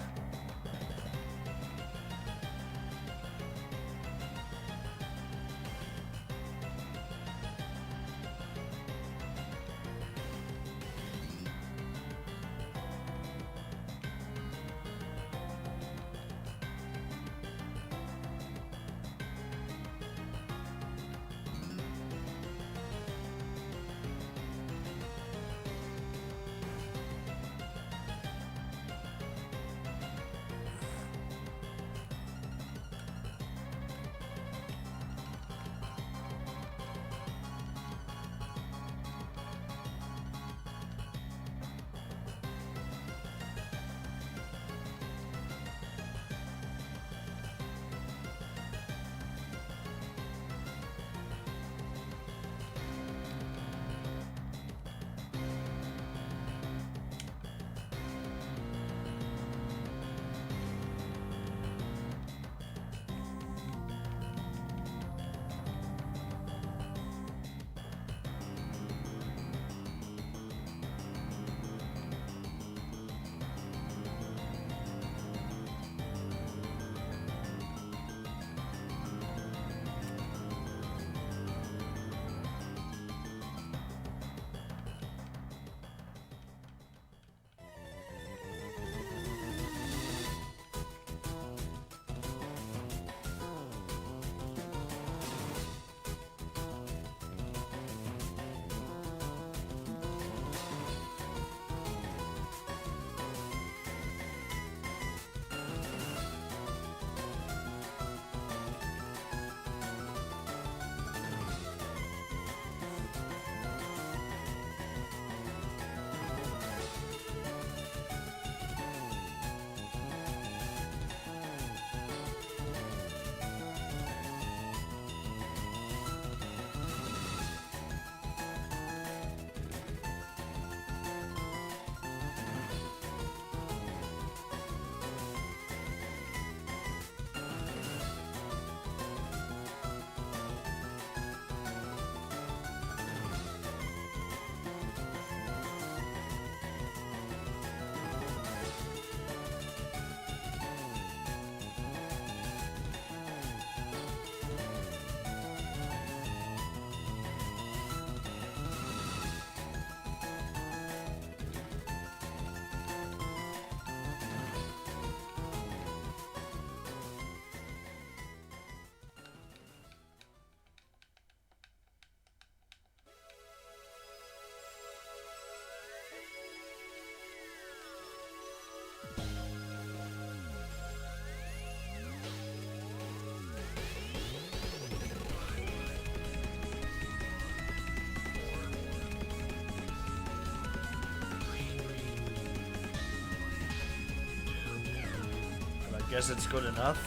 Guess it's good enough.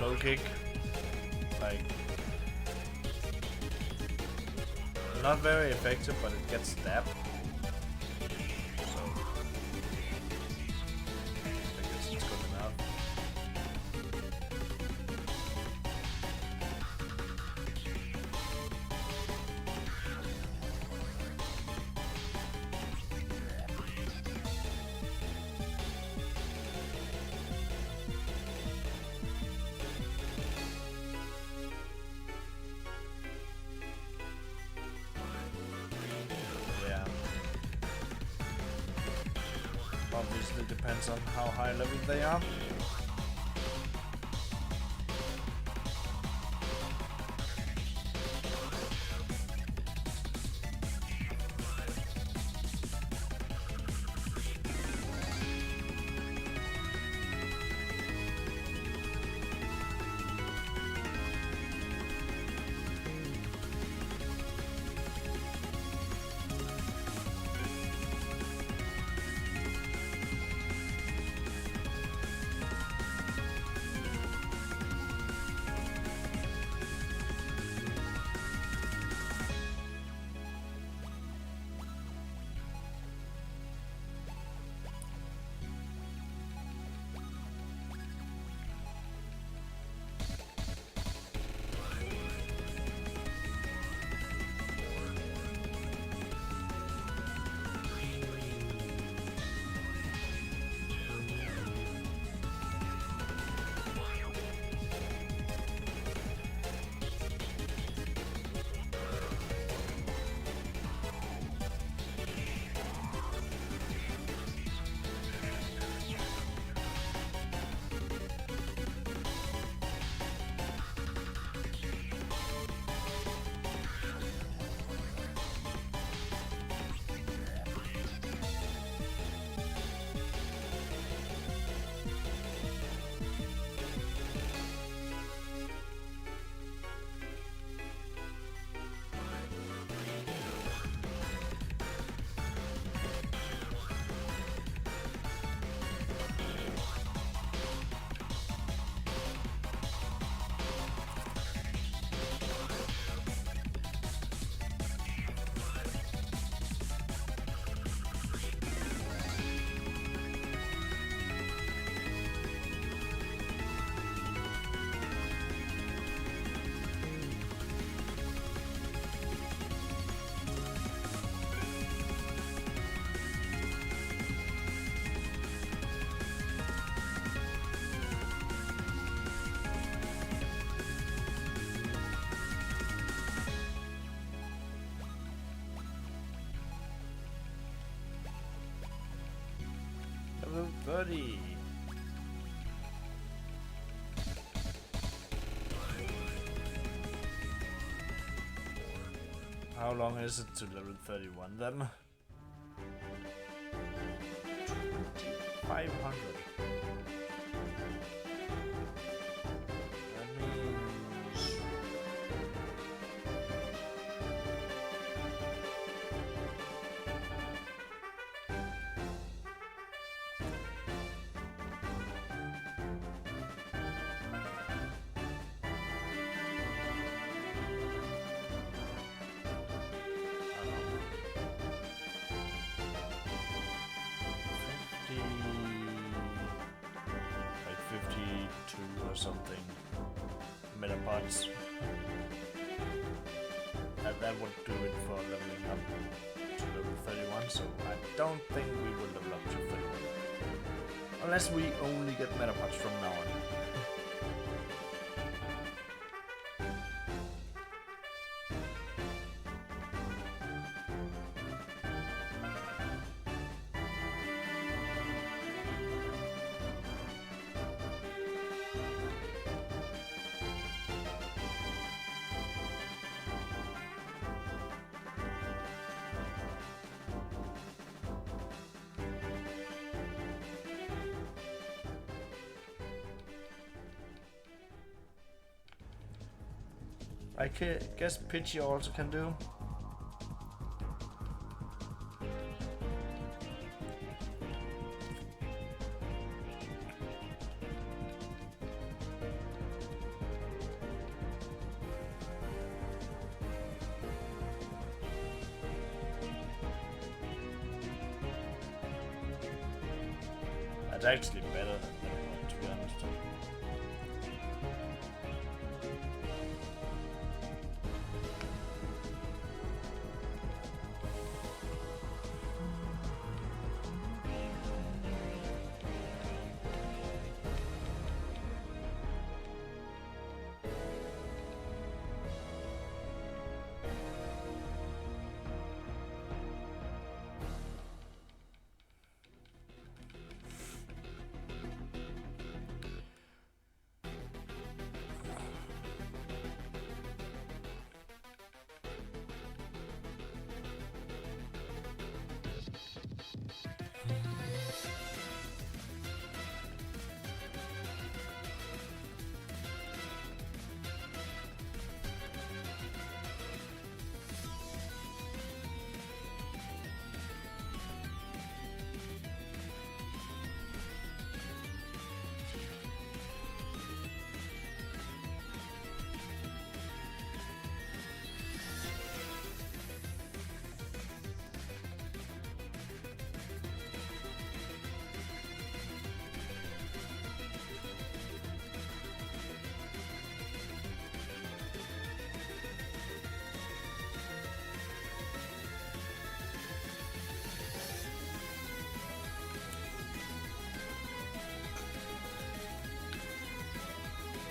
Low kick. Like, not very effective, but it gets stabbed. So, I guess it's good enough. Obviously depends on how high level they are. Level 30. How long is it to level 31 then? 500. That means... like 52 or something metapods. And that would do it for leveling up to level 31, so I don't think we will level up to 31. Unless we only get metapods from now on. I guess Pidgey also can do. It's actually better than Metapod, to be honest.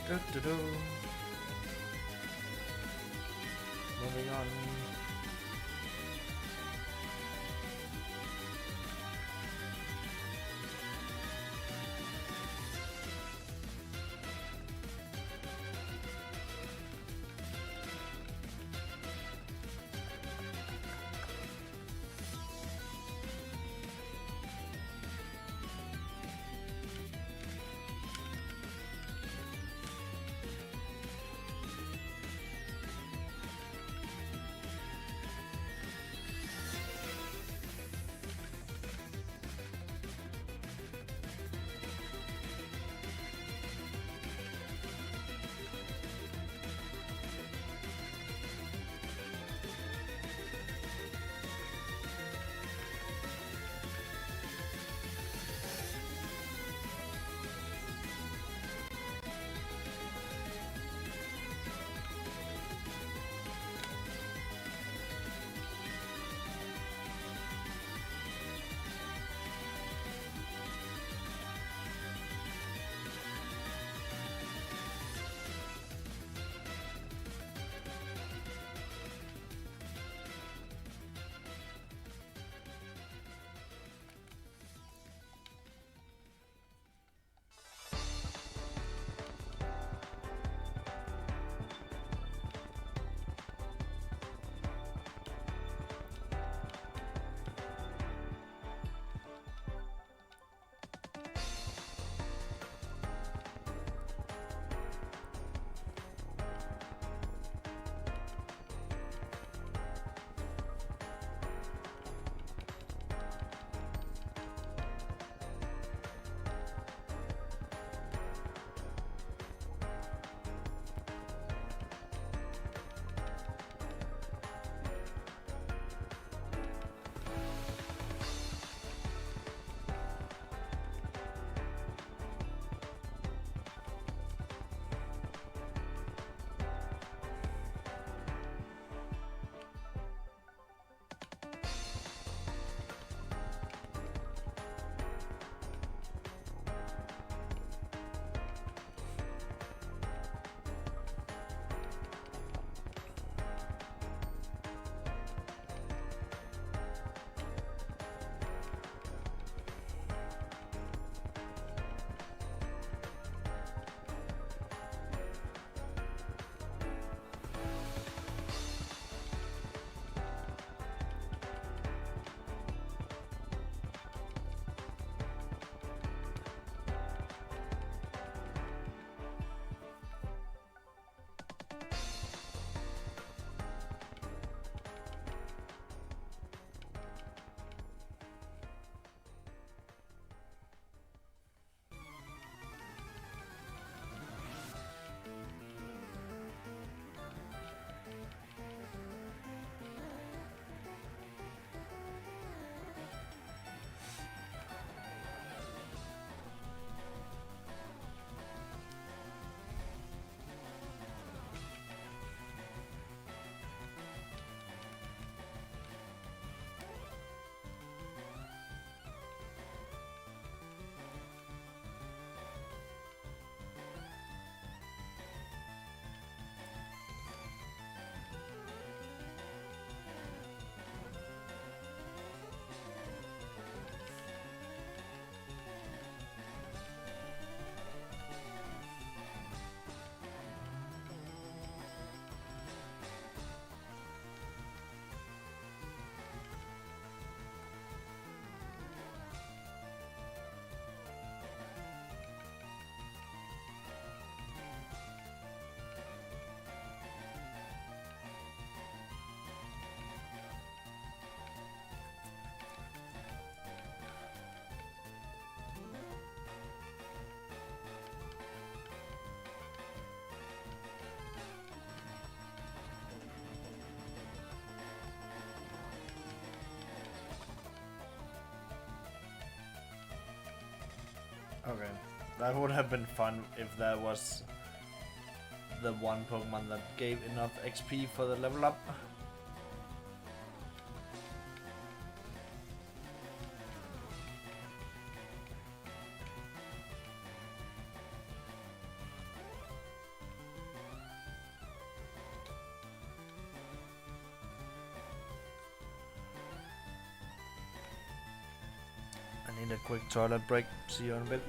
Do-do-do. Moving on. Okay. That would have been fun if there was the one Pokemon that gave enough XP for the level up. I need a quick toilet break. See you in a bit.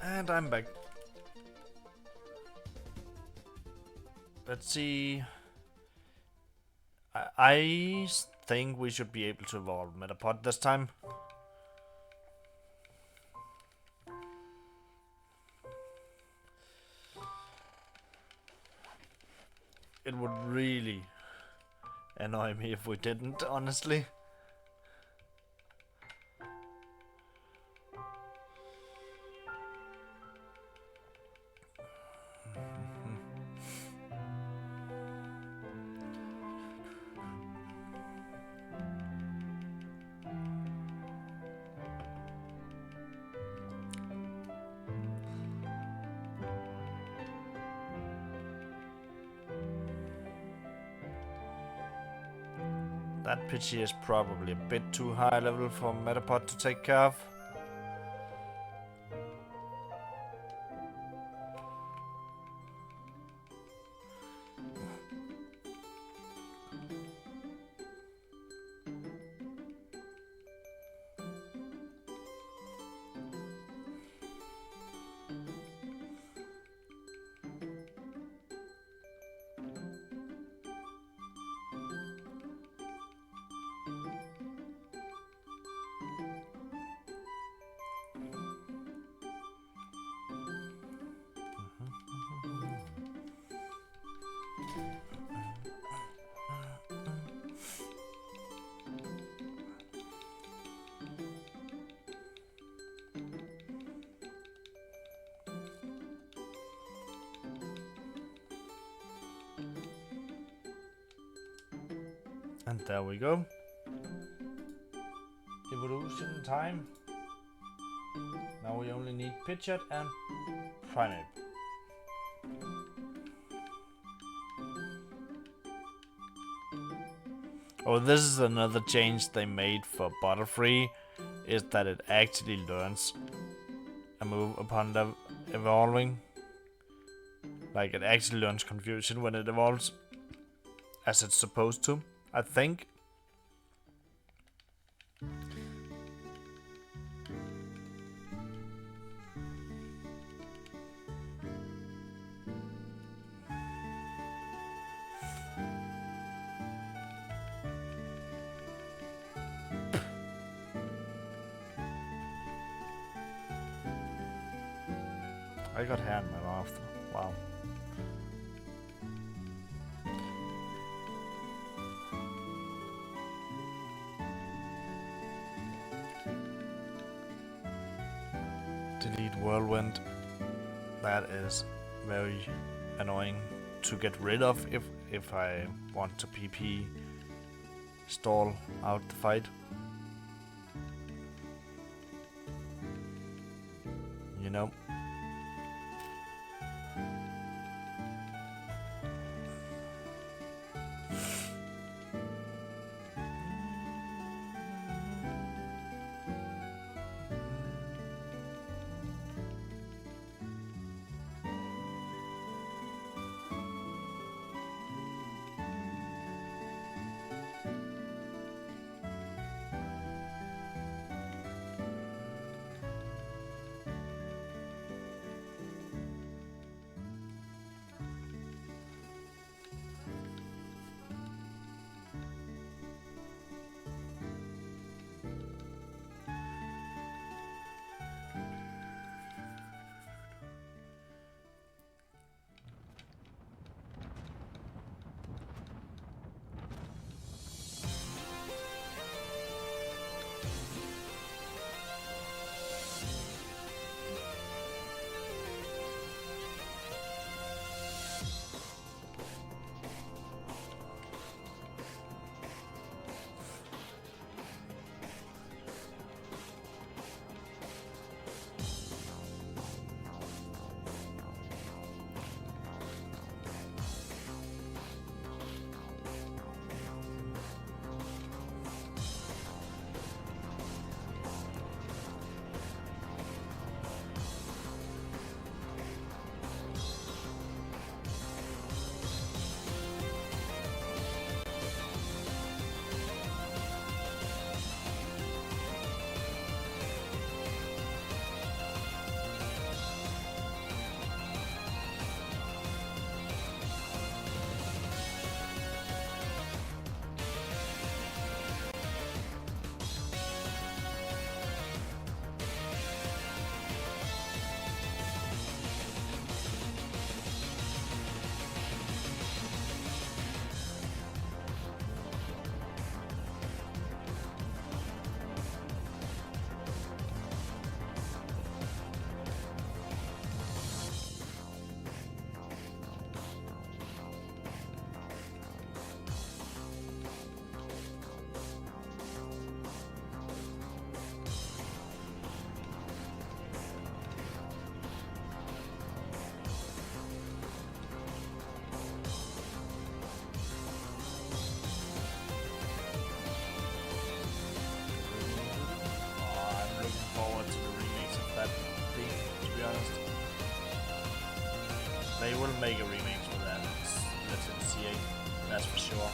And I'm back. Let's see. I think we should be able to evolve Metapod this time. It would really annoy me if we didn't, honestly. That Pidgey is probably a bit too high level for Metapod to take care of. And there we go. Evolution time. Now we only need Pidgeot and Primeape. Oh, this is another change they made for Butterfree, is that it actually learns a move upon the evolving. Like, it actually learns Confusion when it evolves, as it's supposed to, I think. I got hair in my mouth. Wow. Delete Whirlwind. That is very annoying to get rid of if I want to PP stall out the fight. You know. They will make a remake for that. That's in C8, that's for sure.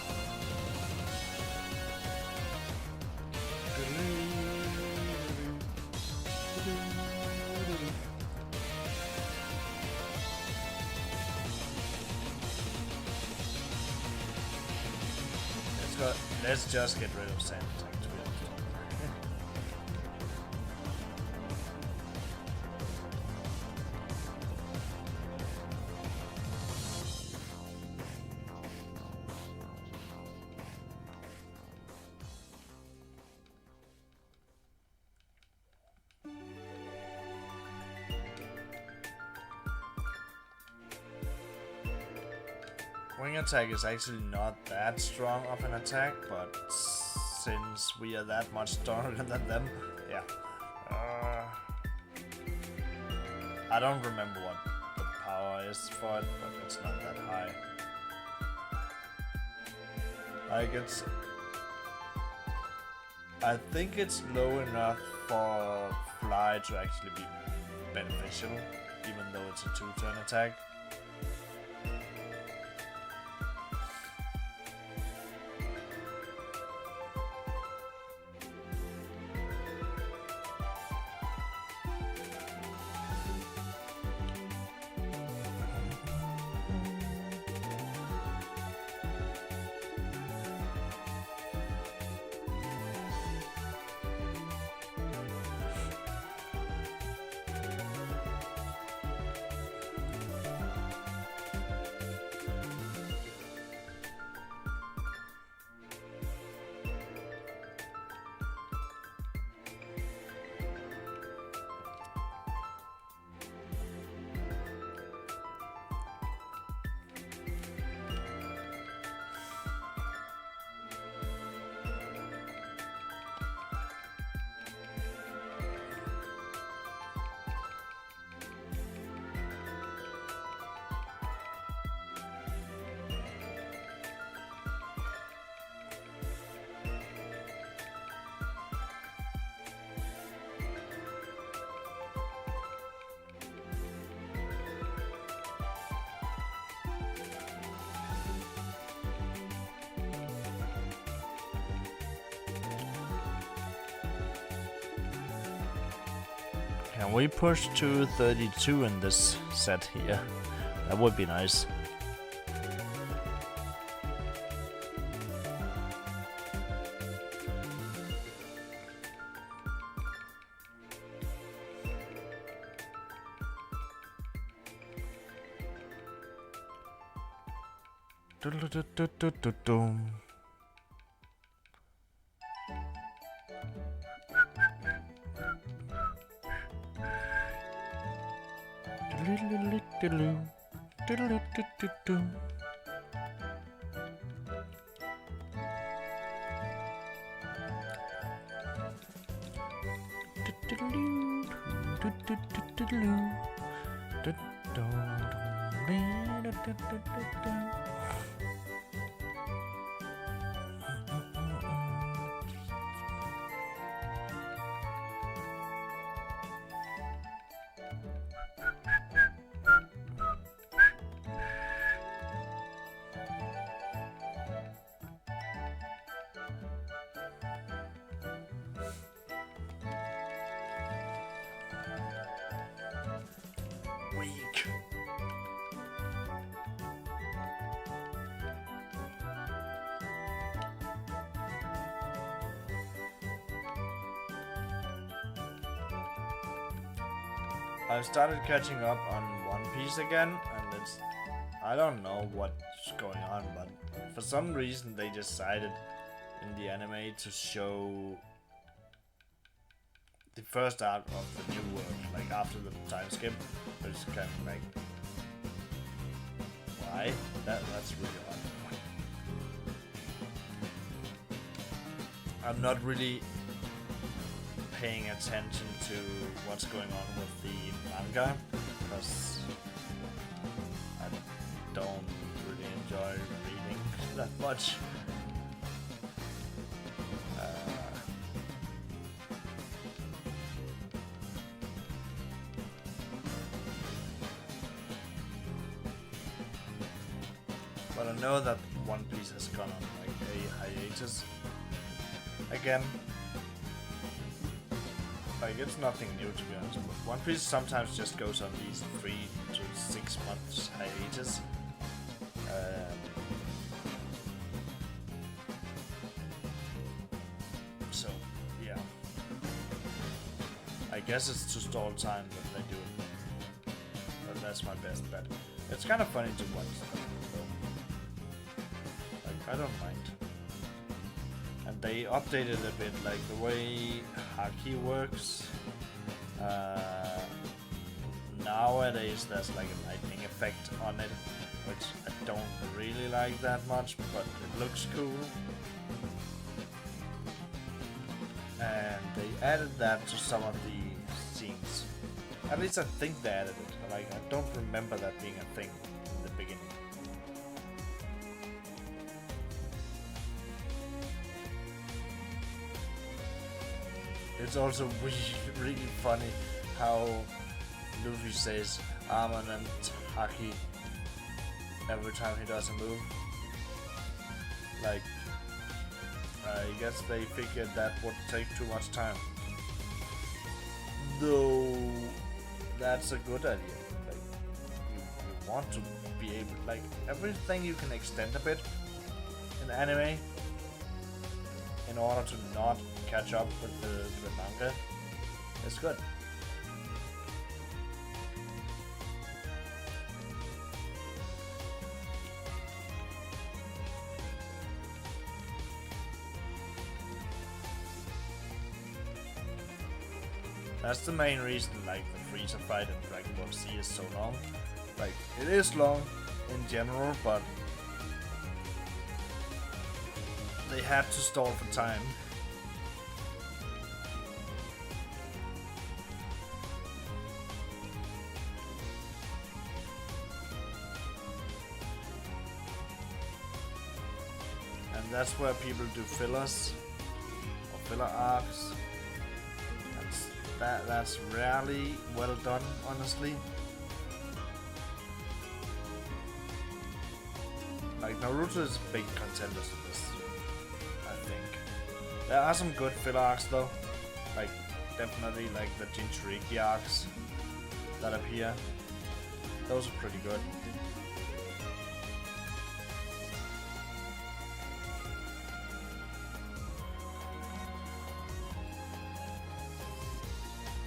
Let's just get rid of Sand Attack, to be honest. Wing attack is actually not that strong of an attack, but since we are that much stronger than them, yeah. I don't remember what the power is for it, but it's not that high. I think it's low enough for Fly to actually be beneficial, even though it's a 2-turn attack. Can we push to 32 in this set here? That would be nice. Weak. I've started catching up on One Piece again, and I don't know what's going on, but for some reason they decided in the anime to show the first arc of the new world, like after the time skip, which is kind of like, why? That's really odd. I'm not really paying attention to what's going on with the manga, because I don't really enjoy reading that much. But I know that One Piece has gone on like a hiatus again. Like, it's nothing new to be honest, but One Piece sometimes just goes on these 3 to 6 months hiatus. So, yeah. I guess it's to stall time that they do it. But that's my best bet. It's kind of funny to watch though. Like, I don't mind. And they updated a bit, like the way Haki works. Nowadays there's like a lightning effect on it, which I don't really like that much, but it looks cool. And they added that to some of the scenes. At least I think they added it. Like, I don't remember that being a thing in the beginning. It's also really funny how Luffy says Armin and Haki every time he does a move. Like, I guess they figured that would take too much time. Though, that's a good idea. Like, you want to be able, like, everything you can extend a bit in anime in order to not catch up with the manga is good. That's the main reason, like, the Frieza fight in Dragon Ball Z is so long. Like, it is long in general, but they had to stall for time. And that's where people do fillers or filler arcs. That's rarely well done, honestly. Like, Naruto is a big contender in this, I think. There are some good filler arcs though. Like, definitely like the Jinchuriki arcs that appear. Those are pretty good.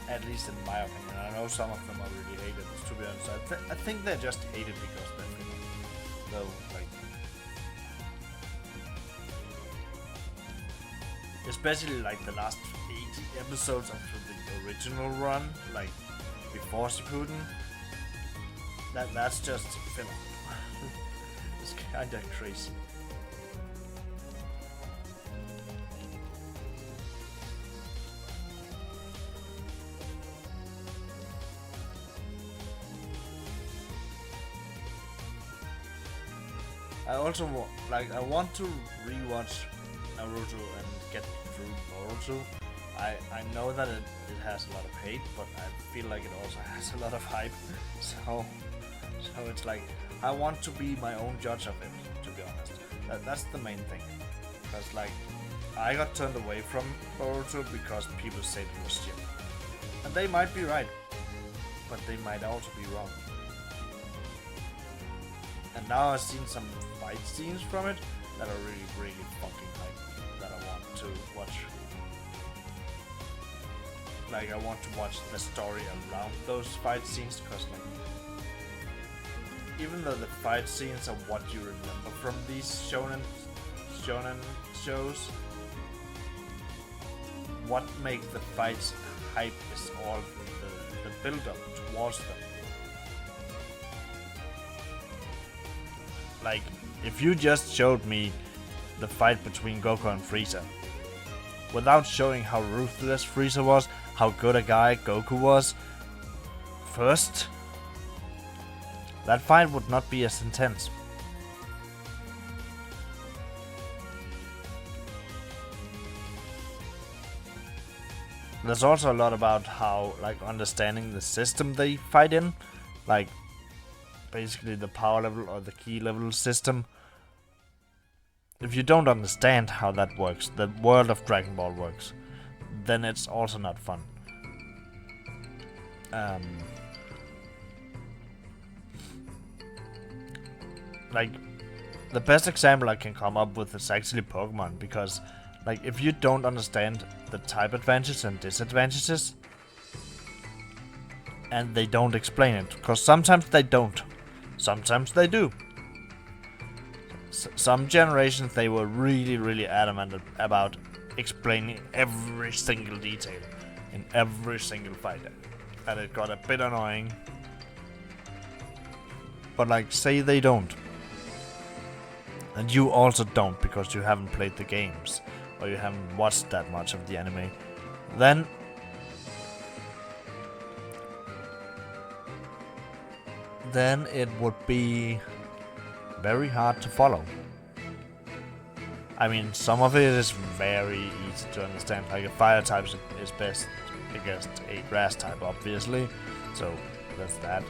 At least in my opinion. I know some of them are really hated, to be honest. I think they're just hated because they're filler. Though, like, especially like the last 80 episodes of the original run, like before Shippuden, that's just filler. It's kinda crazy. I also I want to rewatch Naruto and get through Boruto. I know that it has a lot of hate, but I feel like it also has a lot of hype. So it's like, I want to be my own judge of it, to be honest. That's the main thing. Because like, I got turned away from Boruto because people said it was shit. And they might be right, but they might also be wrong. And now I've seen some fight scenes from it that are really fucking hype, that I want to watch. Like, I want to watch the story around those fight scenes, because like, even though the fight scenes are what you remember from these shonen shows, what makes the fights hype is all the build up towards them. Like, if you just showed me the fight between Goku and Frieza, without showing how ruthless Frieza was, how good a guy Goku was, first, that fight would not be as intense. There's also a lot about how, like, understanding the system they fight in, like, basically the power level or the key level system, if you don't understand how that works, the world of Dragon Ball works, then it's also not fun. Like, the best example I can come up with is actually Pokemon, because, like, if you don't understand the type advantages and disadvantages, and they don't explain it, because sometimes they don't, sometimes they do. Some generations they were really adamant about explaining every single detail in every single fight, and it got a bit annoying. But like, say they don't, and you also don't because you haven't played the games or you haven't watched that much of the anime, then it would be very hard to follow. I mean, some of it is very easy to understand, like a fire type is best against a grass type, obviously, so that's that.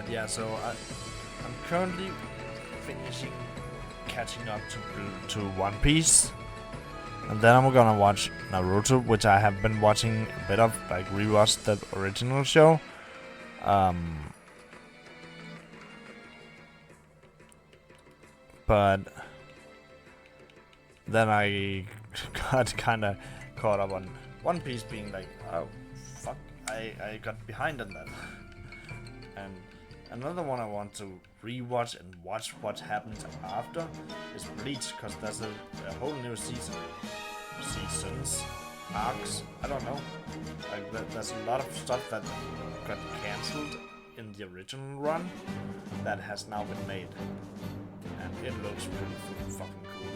Yeah, so I'm currently catching up to One Piece, and then I'm gonna watch Naruto, which I have been watching a bit of, like rewatched the original show. But then I got kind of caught up on One Piece, being like, oh fuck, I got behind on that. And another one I want to rewatch and watch what happens after is Bleach, because there's a whole new seasons, arcs, I don't know. Like, there's a lot of stuff that got cancelled in the original run that has now been made, and it looks pretty fucking cool.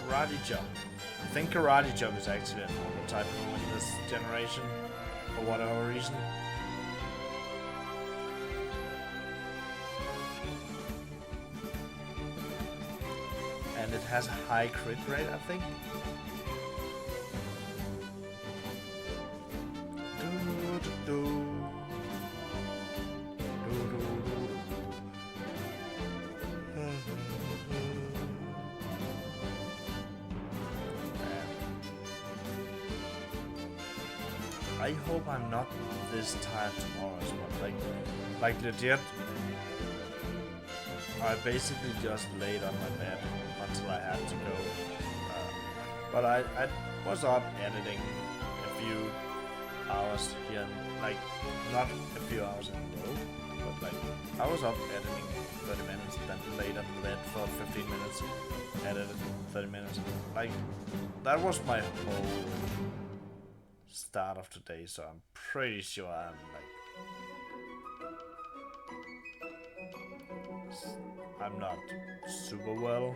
Karate Chop. I think Karate Chop is actually a normal type in this generation, for whatever reason. And it has a high crit rate, I think. I hope I'm not this tired tomorrow as well. Like legit, I basically just laid on my bed until I had to go. But I was up editing a few hours here, like not a few hours in a row, but like I was up editing 30 minutes, then laid on the bed for 15 minutes, edited 30 minutes. Like that was my whole start of today, so I'm pretty sure I'm not super well.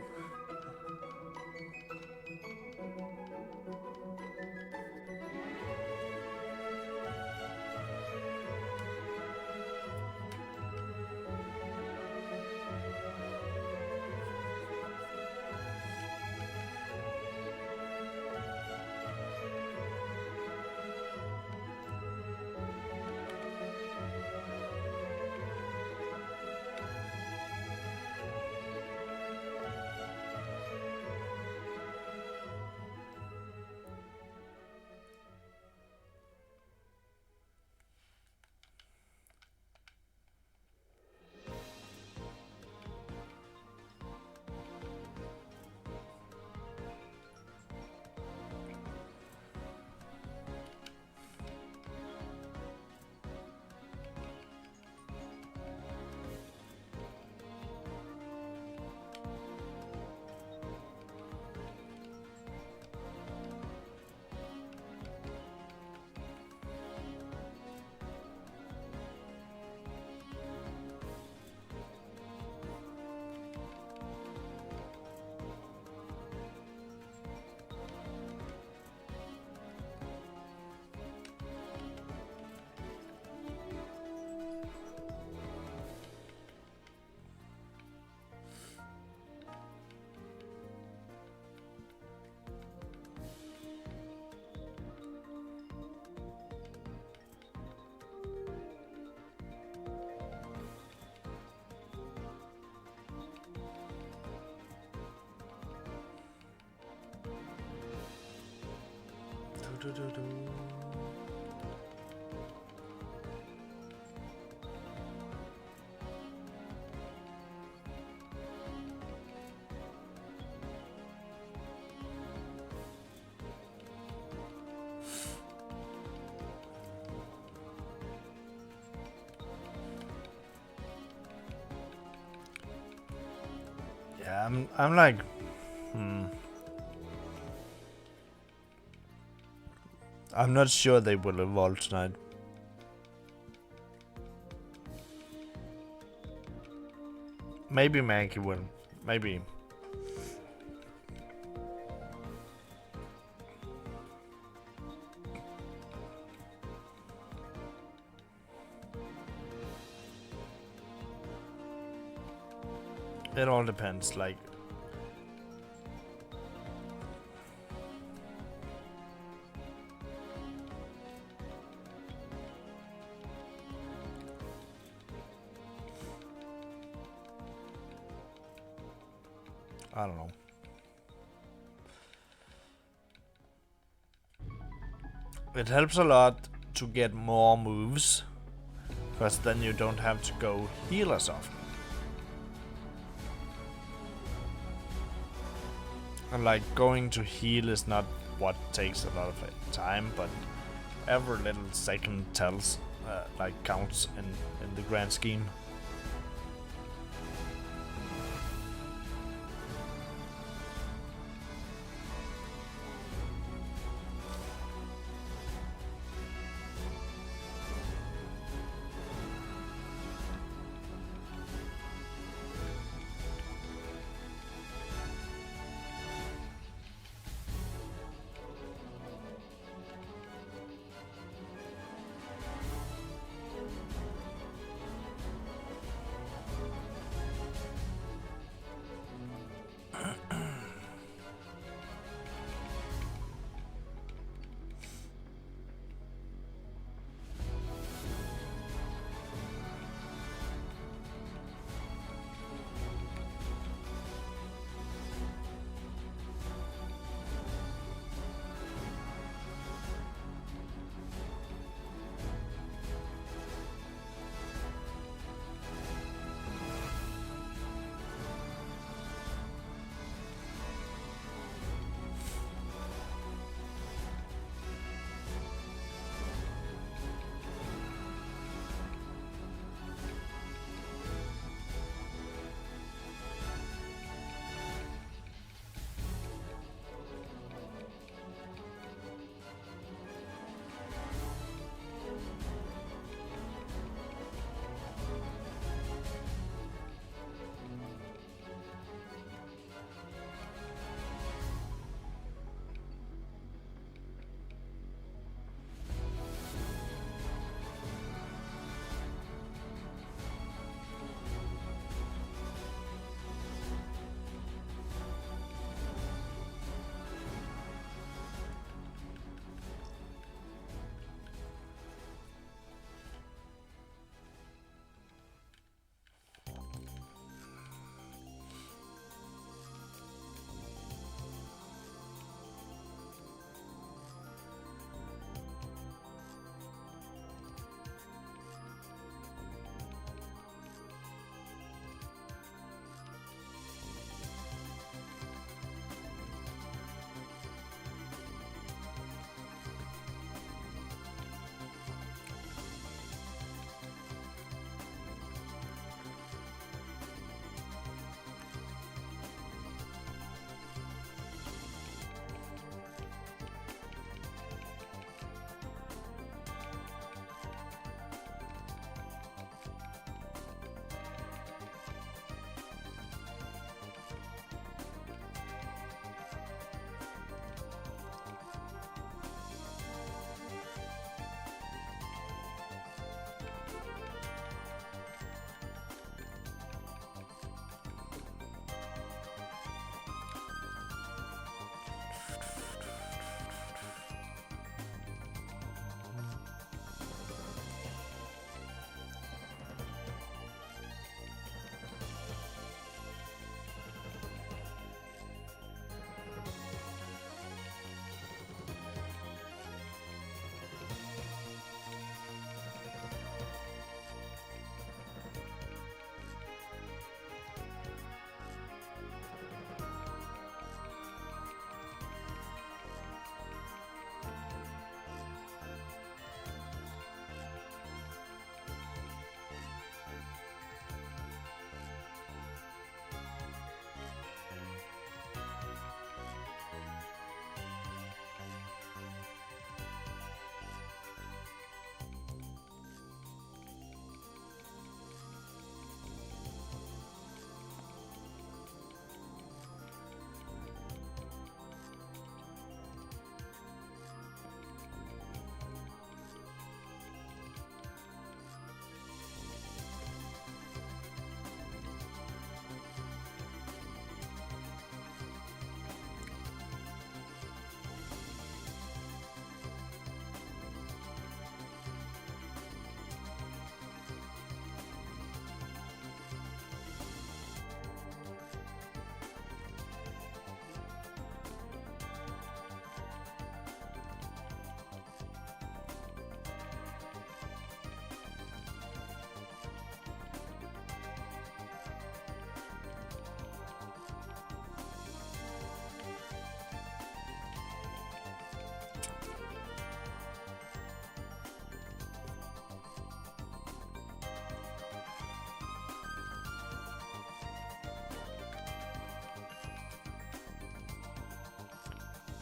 Yeah, I'm like, I'm not sure they will evolve tonight. Maybe Mankey will. Maybe. It all depends, like... I don't know. It helps a lot to get more moves, because then you don't have to go heal as often. And like going to heal is not what takes a lot of time, but every little second tells, like counts in the grand scheme.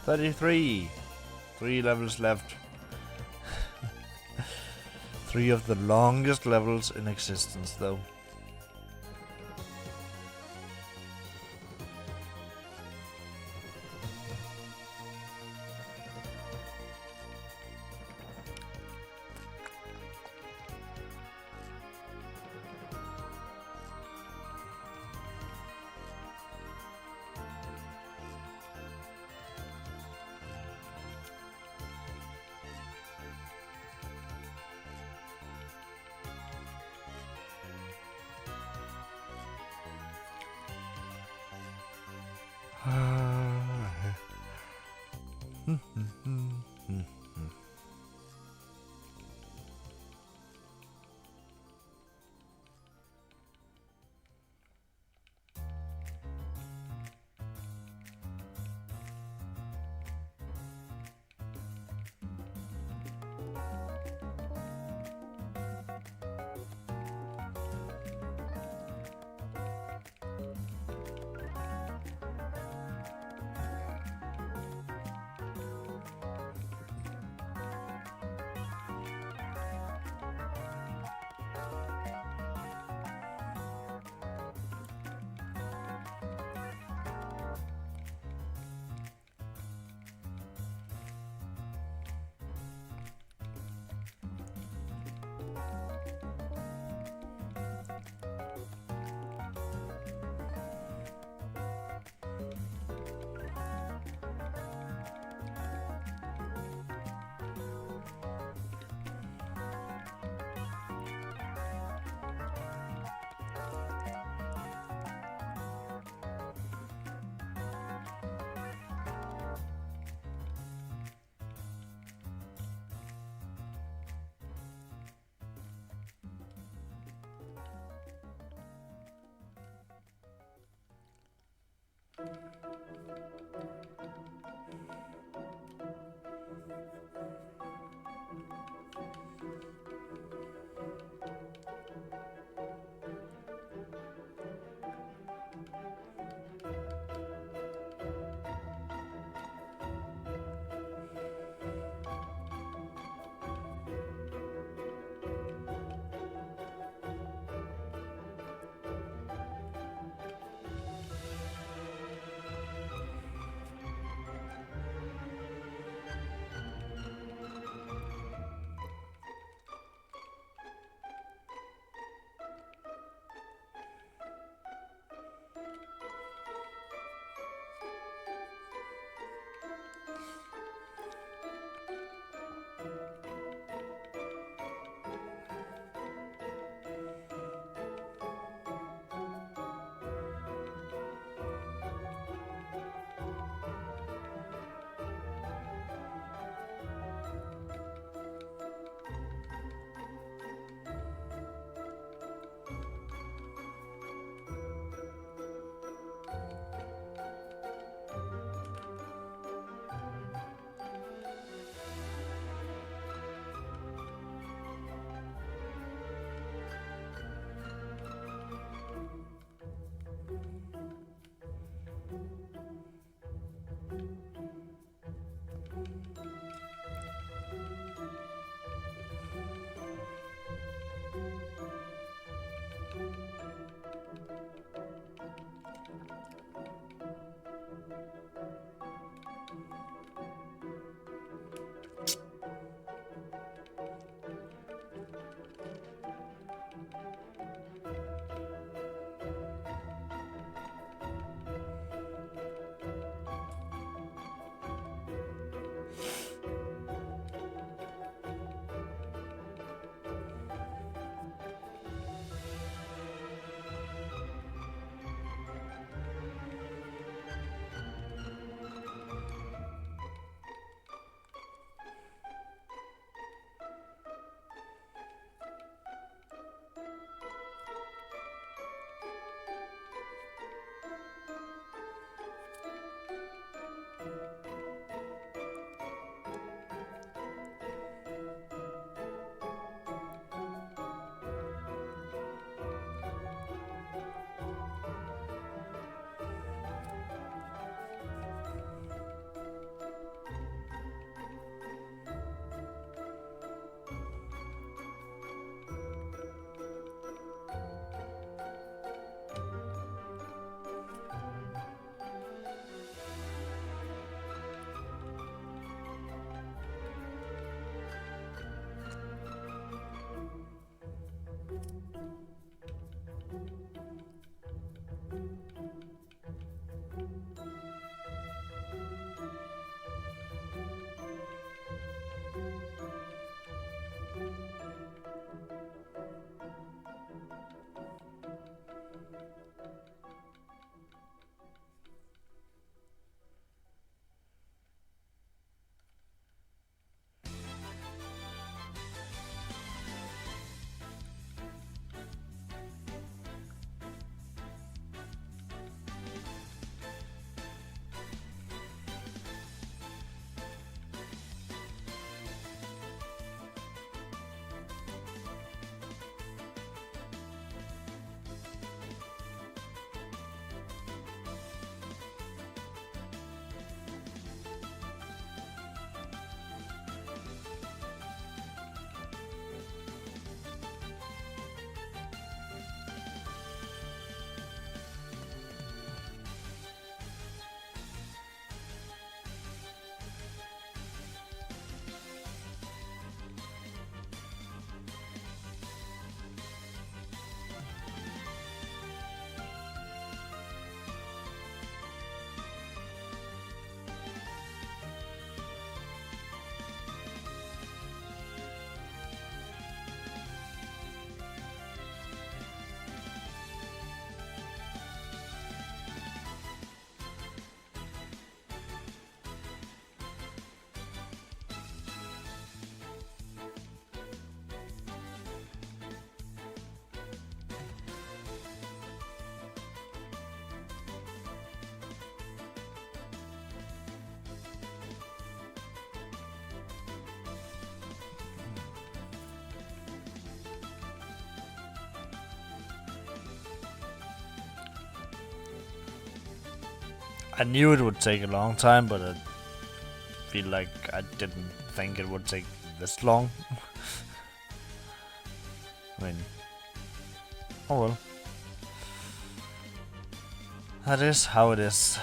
33. 3 levels left. 3 of the longest levels in existence, though. I knew it would take a long time, but I feel like I didn't think it would take this long. I mean, oh well. That is how it is.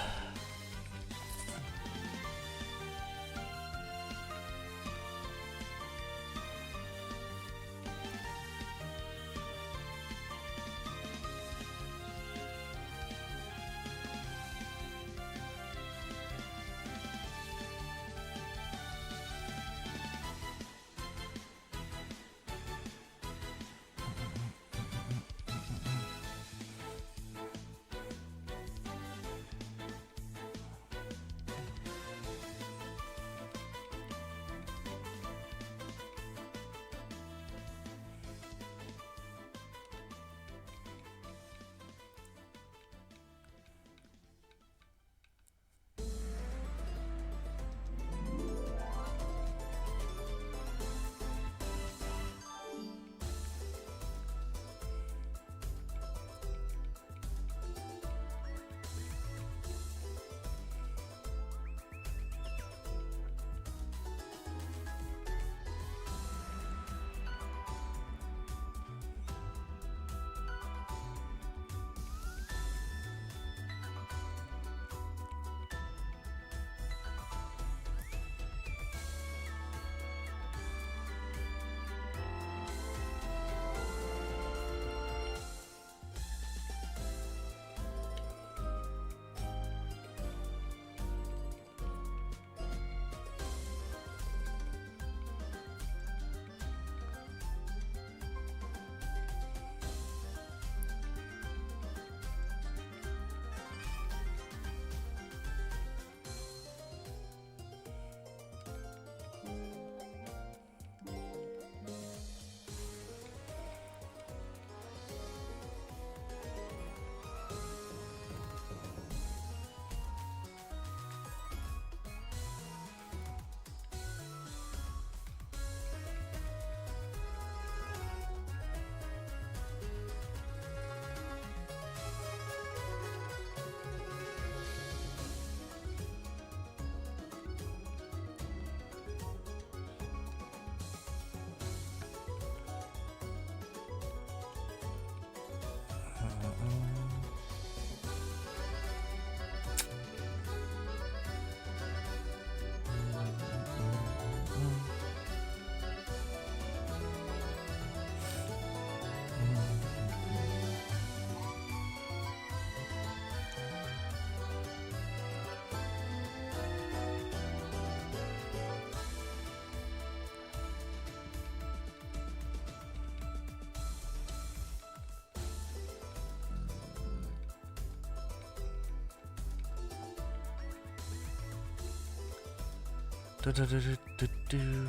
Do, do, do, do, do, do.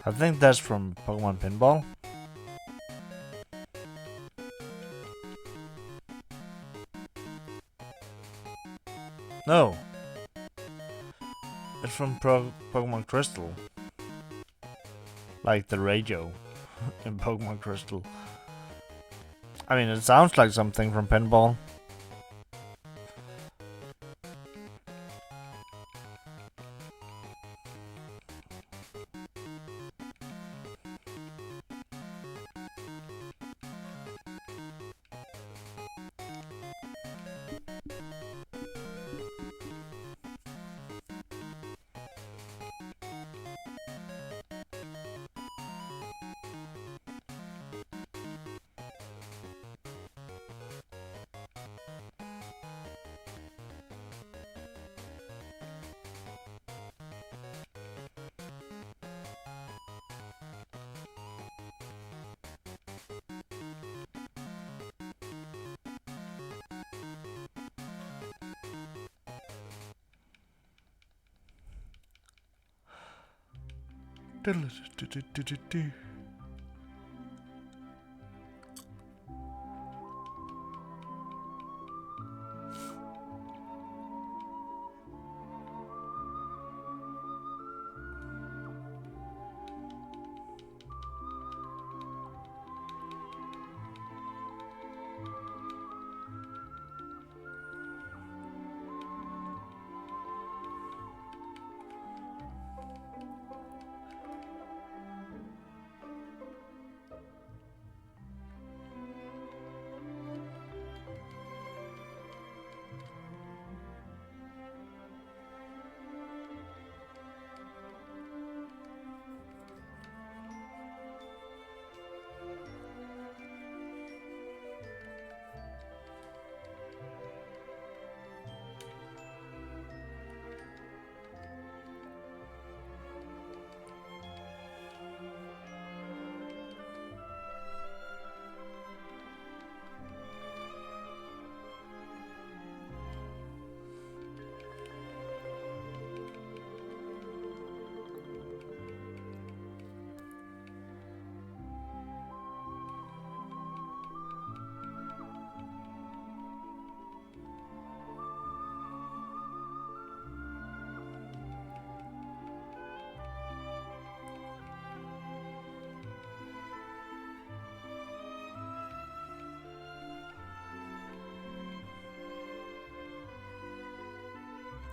I think that's from Pokemon Pinball. No. It's from Pokemon Crystal. Like the radio in Pokemon Crystal. I mean, it sounds like something from Pinball.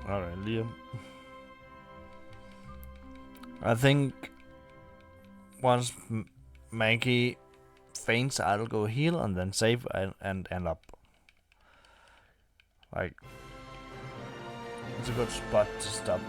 Alright, Liam. I think once Mankey faints, I'll go heal and then save and end up. Like, it's a good spot to stop.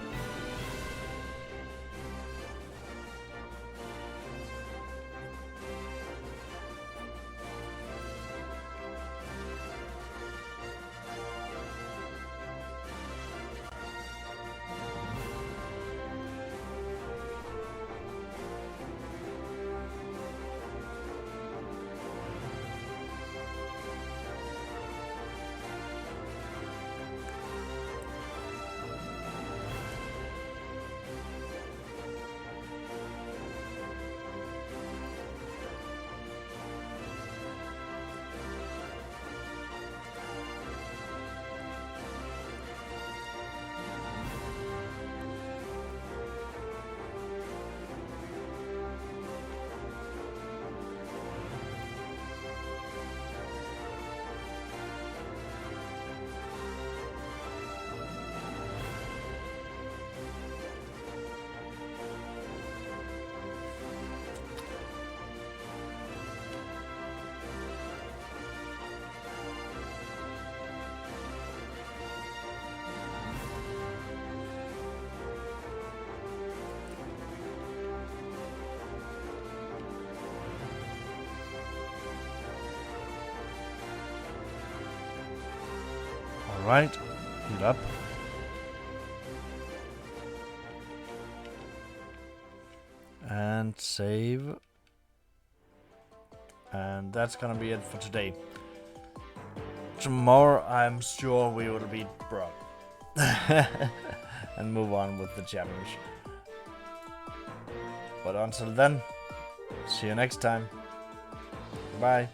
Alright. Heat up. And save. And that's gonna be it for today. Tomorrow I'm sure we will beat Brock. And move on with the challenge. But until then, see you next time. Bye.